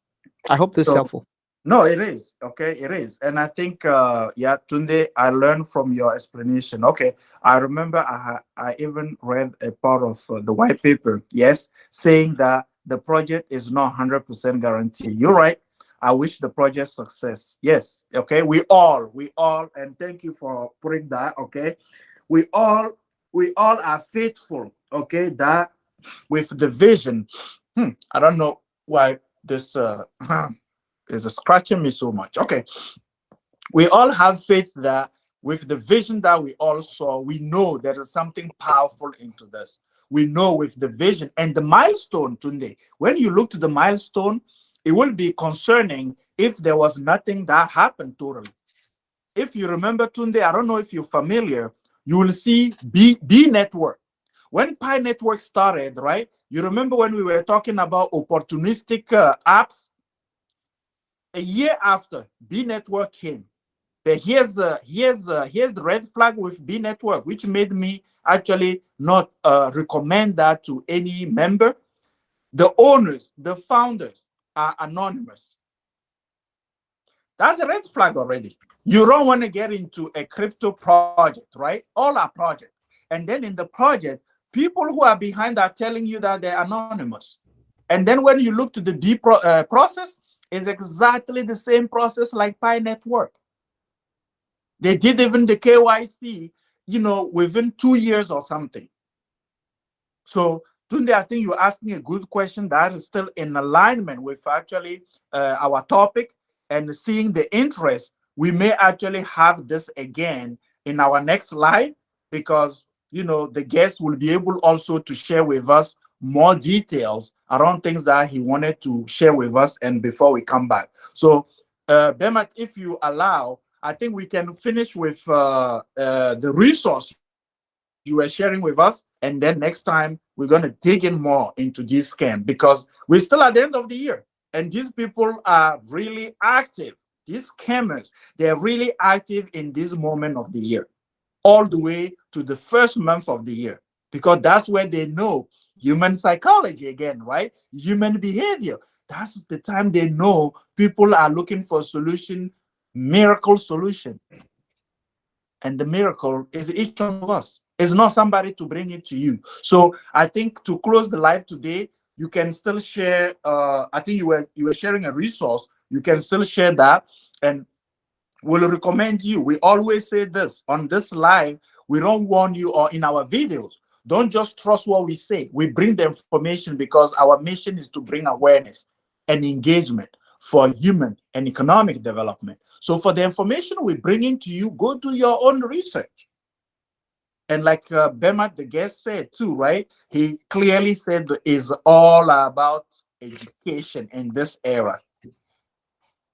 I hope this is helpful. No, it is. Okay, it is. And I think, yeah, Tunde, I learned from your explanation. Okay, I remember I even read a part of the white paper, yes, saying that the project is not 100% guaranteed. You're right. I wish the project success. Yes, okay, we all, and thank you for putting that, okay? We all, we all are faithful, okay, that with the vision. I don't know why this is scratching me so much. Okay, we all have faith that with the vision that we all saw, we know there is something powerful into this. We know with the vision and the milestone today. When you look to the milestone, it will be concerning if there was nothing that happened totally. If you remember Tunde, I don't know if you're familiar, you will see B network. When Pi network started, right? You remember when we were talking about opportunistic apps? A year after B network came, but here's the red flag with B network, which made me actually not recommend that to any member. The owners, the founders are anonymous. That's a red flag already. You don't want to get into a crypto project, right? All our projects. And then in the project, people who are behind are telling you that they're anonymous. And then when you look to the process, it's exactly the same process like Pi Network. They did even the KYC, within 2 years or something. So, Tunde, I think you're asking a good question that is still in alignment with actually our topic and seeing the interest. We may actually have this again in our next live because, the guest will be able also to share with us more details around things that he wanted to share with us and before we come back. So, Bemat, if you allow, I think we can finish with the resource you were sharing with us, and then next time we're going to dig in more into this scam because we're still at the end of the year and these people are really active. These scammers, they're really active in this moment of the year, all the way to the first month of the year, because that's where they know human psychology again, right? Human behavior. That's the time they know people are looking for solution, miracle solution. And the miracle is each one of us. It's not somebody to bring it to you. So I think to close the live today, you can still share. I think you were sharing a resource. You can still share that, and we'll recommend you. We always say this on this live. We don't warn you or in our videos. Don't just trust what we say. We bring the information because our mission is to bring awareness and engagement for human and economic development. So for the information we bring into you, go do your own research. And like Bemat, the guest said too, right? He clearly said it's all about education in this era.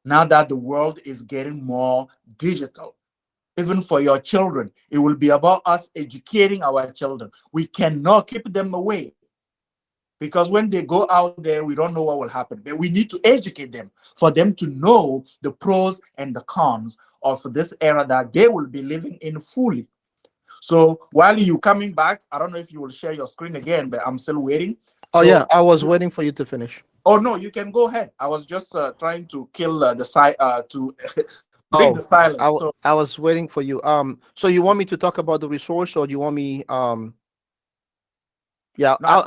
Now that the world is getting more digital, even for your children, it will be about us educating our children. We cannot keep them away because when they go out there, we don't know what will happen. But we need to educate them for them to know the pros and the cons of this era that they will be living in fully. So while you coming back, I don't know if you will share your screen again, but I'm still waiting. Oh, yeah, I was waiting for you to finish. Oh, no, you can go ahead. I was just trying to kill the side to break the silence. I was waiting for you. So you want me to talk about the resource, or do you want me? Yeah, no,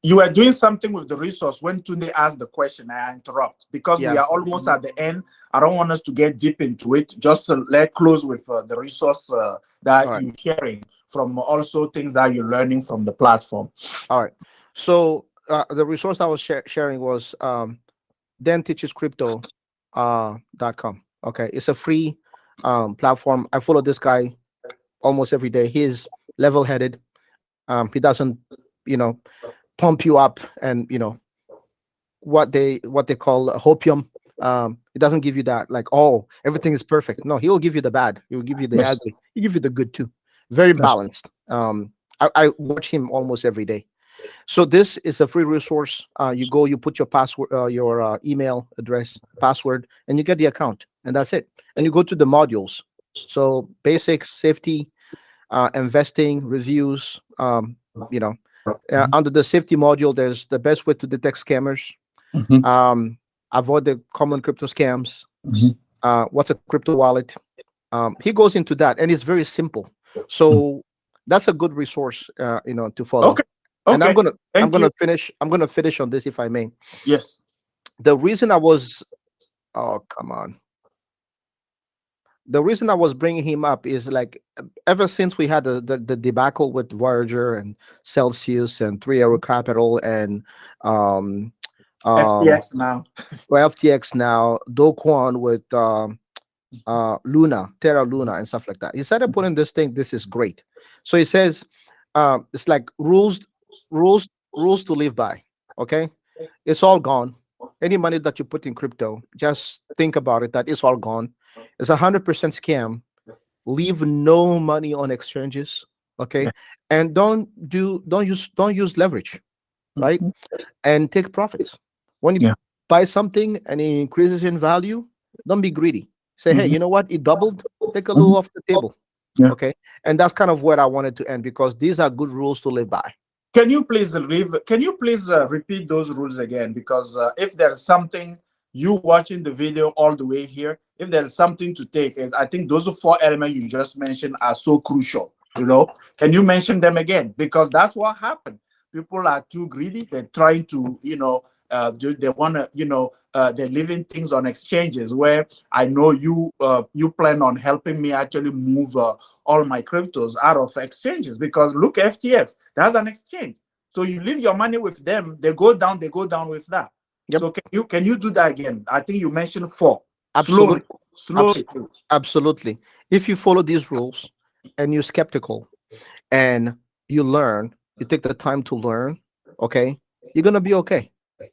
you were doing something with the resource when Tunde asked the question. I interrupt because we are almost at the end. I don't want us to get deep into it. Just let's close with the resource that you're sharing from also things that you're learning from the platform. All right. So the resource I was sharing was denteachescrypto.com. Okay, it's a free platform. I follow this guy almost every day. He's level-headed. He doesn't, pump you up and what they call hopium. It doesn't give you that like, oh, everything is perfect. No, he will give you the bad. He will give you the ugly. He give you the good too. Very balanced. I watch him almost every day. So this is a free resource. You go, you put your password, your email address, password, and you get the account, and that's it. And you go to the modules. So basics, safety, investing, reviews. Under the safety module, there's the best way to detect scammers. Mm-hmm. avoid the common crypto scams. Mhm. What's a crypto wallet? He goes into that, and it's very simple. So that's a good resource, to follow. Okay. And Okay. Thank you. I'm gonna finish on this, if I may. Yes. The reason I was, oh come on, the reason I was bringing him up is like, ever since we had the debacle with Voyager and Celsius and 3 Arrow Capital and um FTX now. well, FTX now, Do Kwon with Luna, Terra Luna, and stuff like that. He started putting this thing. This is great. So he says, it's like rules, rules to live by. Okay, it's all gone. Any money that you put in crypto, just think about it. That it's all gone. It's 100% scam. Leave no money on exchanges. Okay, Yeah. and don't use leverage, right? Mhm. And take profits. When you Yeah. buy something and it increases in value, don't be greedy. Say, hey, Mhm. you know what? It doubled. Take a little Mhm. off the table. Yeah. Okay. And that's kind of where I wanted to end, because these are good rules to live by. Can you please repeat those rules again? Because if there's something, you watching the video all the way here, if there's something to take, is I think those 4 elements you just mentioned are so crucial. Can you mention them again? Because that's what happened. People are too greedy. They're trying to, they want to, they're leaving things on exchanges where I know you plan on helping me actually move all my cryptos out of exchanges, because look, FTX, that's an exchange. So you leave your money with them, they go down with that. Yep. So can you do that again? I think you mentioned 4. Slowly, Absolutely. slowly. Absolutely. If you follow these rules and you're skeptical and you learn, you take the time to learn, okay, you're going to be okay.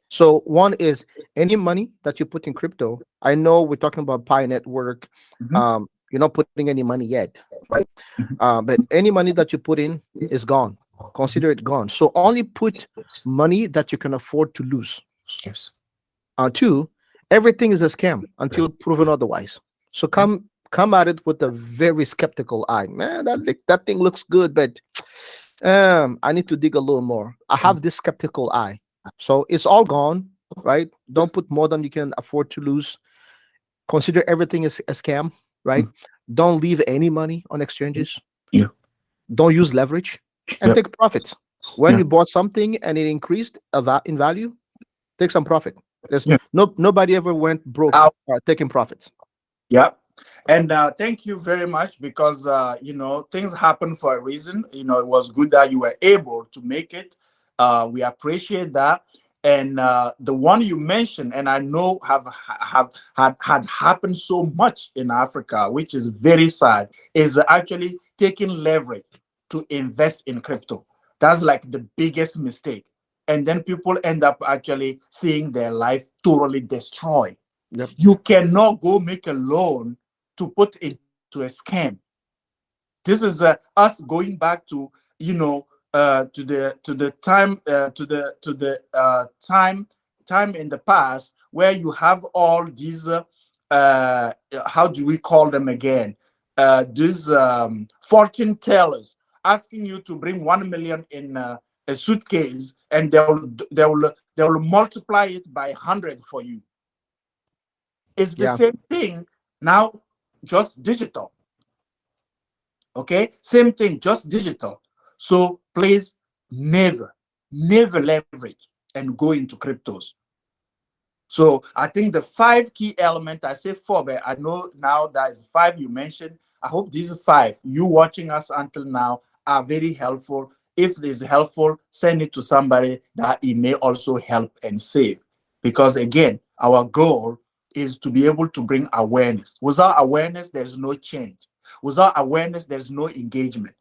So one is, any money that you put in crypto. I know we're talking about Pi Network. Mhm. You're not putting any money yet, right? Mhm. But any money that you put in is gone. Consider it gone. So only put money that you can afford to lose. Yes. Two, everything is a scam until proven otherwise. So come at it with a very skeptical eye. Man, that thing looks good, but I need to dig a little more. I have this skeptical eye. So it's all gone, right? Don't put more than you can afford to lose. Consider everything as a scam, right? Mhm. Don't leave any money on exchanges. Yeah. Don't use leverage, and Yeah. take profits. When Yeah. you bought something and it increased in value, take some profit. There's Yeah. nobody ever went broke Now, taking profits. yeah. And thank you very much, because things happen for a reason. It was good that you were able to make it. We appreciate that. And the one you mentioned, and I know had happened so much in Africa, which is very sad, is actually taking leverage to invest in crypto. That's like the biggest mistake. And then people end up actually seeing their life totally destroyed. Yep. You cannot go make a loan to put into a scam. This is us going back to to the time in the past, where you have all these how do we call them again, these fortune tellers asking you to bring 1 million in a suitcase, and they will multiply it by 100 for you. It's the Yeah. same thing now, just digital. Okay, same thing, just digital. So please, never leverage and go into cryptos. So I think the 5 key elements, I say 4, but I know now that is 5 you mentioned. I hope these 5 you watching us until now are very helpful. If it is helpful, send it to somebody that it may also help and save. Because again, our goal is to be able to bring awareness. Without awareness, there is no change. Without awareness, there's no engagement.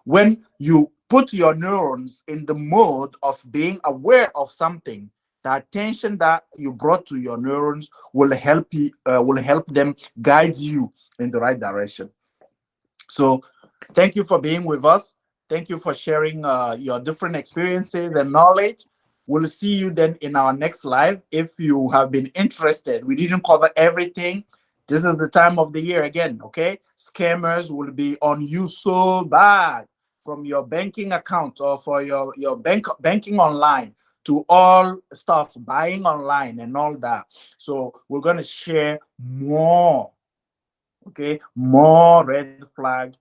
When you put your neurons in the mode of being aware of something, the attention that you brought to your neurons will help them guide you in the right direction. So thank you for being with us. Thank you for sharing your different experiences and knowledge. We'll see you then in our next live. If you have been interested, we didn't cover everything. This is the time of the year again, okay? Scammers will be on you so bad, from your banking account or for your banking online to all stuff, buying online and all that. So we're going to share more, okay, more red flag,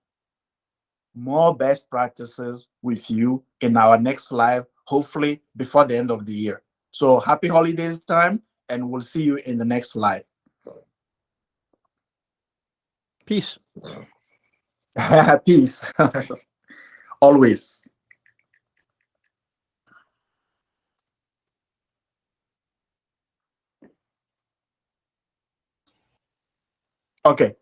more best practices with you in our next live, hopefully before the end of the year. So happy holidays time, and we'll see you in the next live. Peace. Peace. Always. Okay.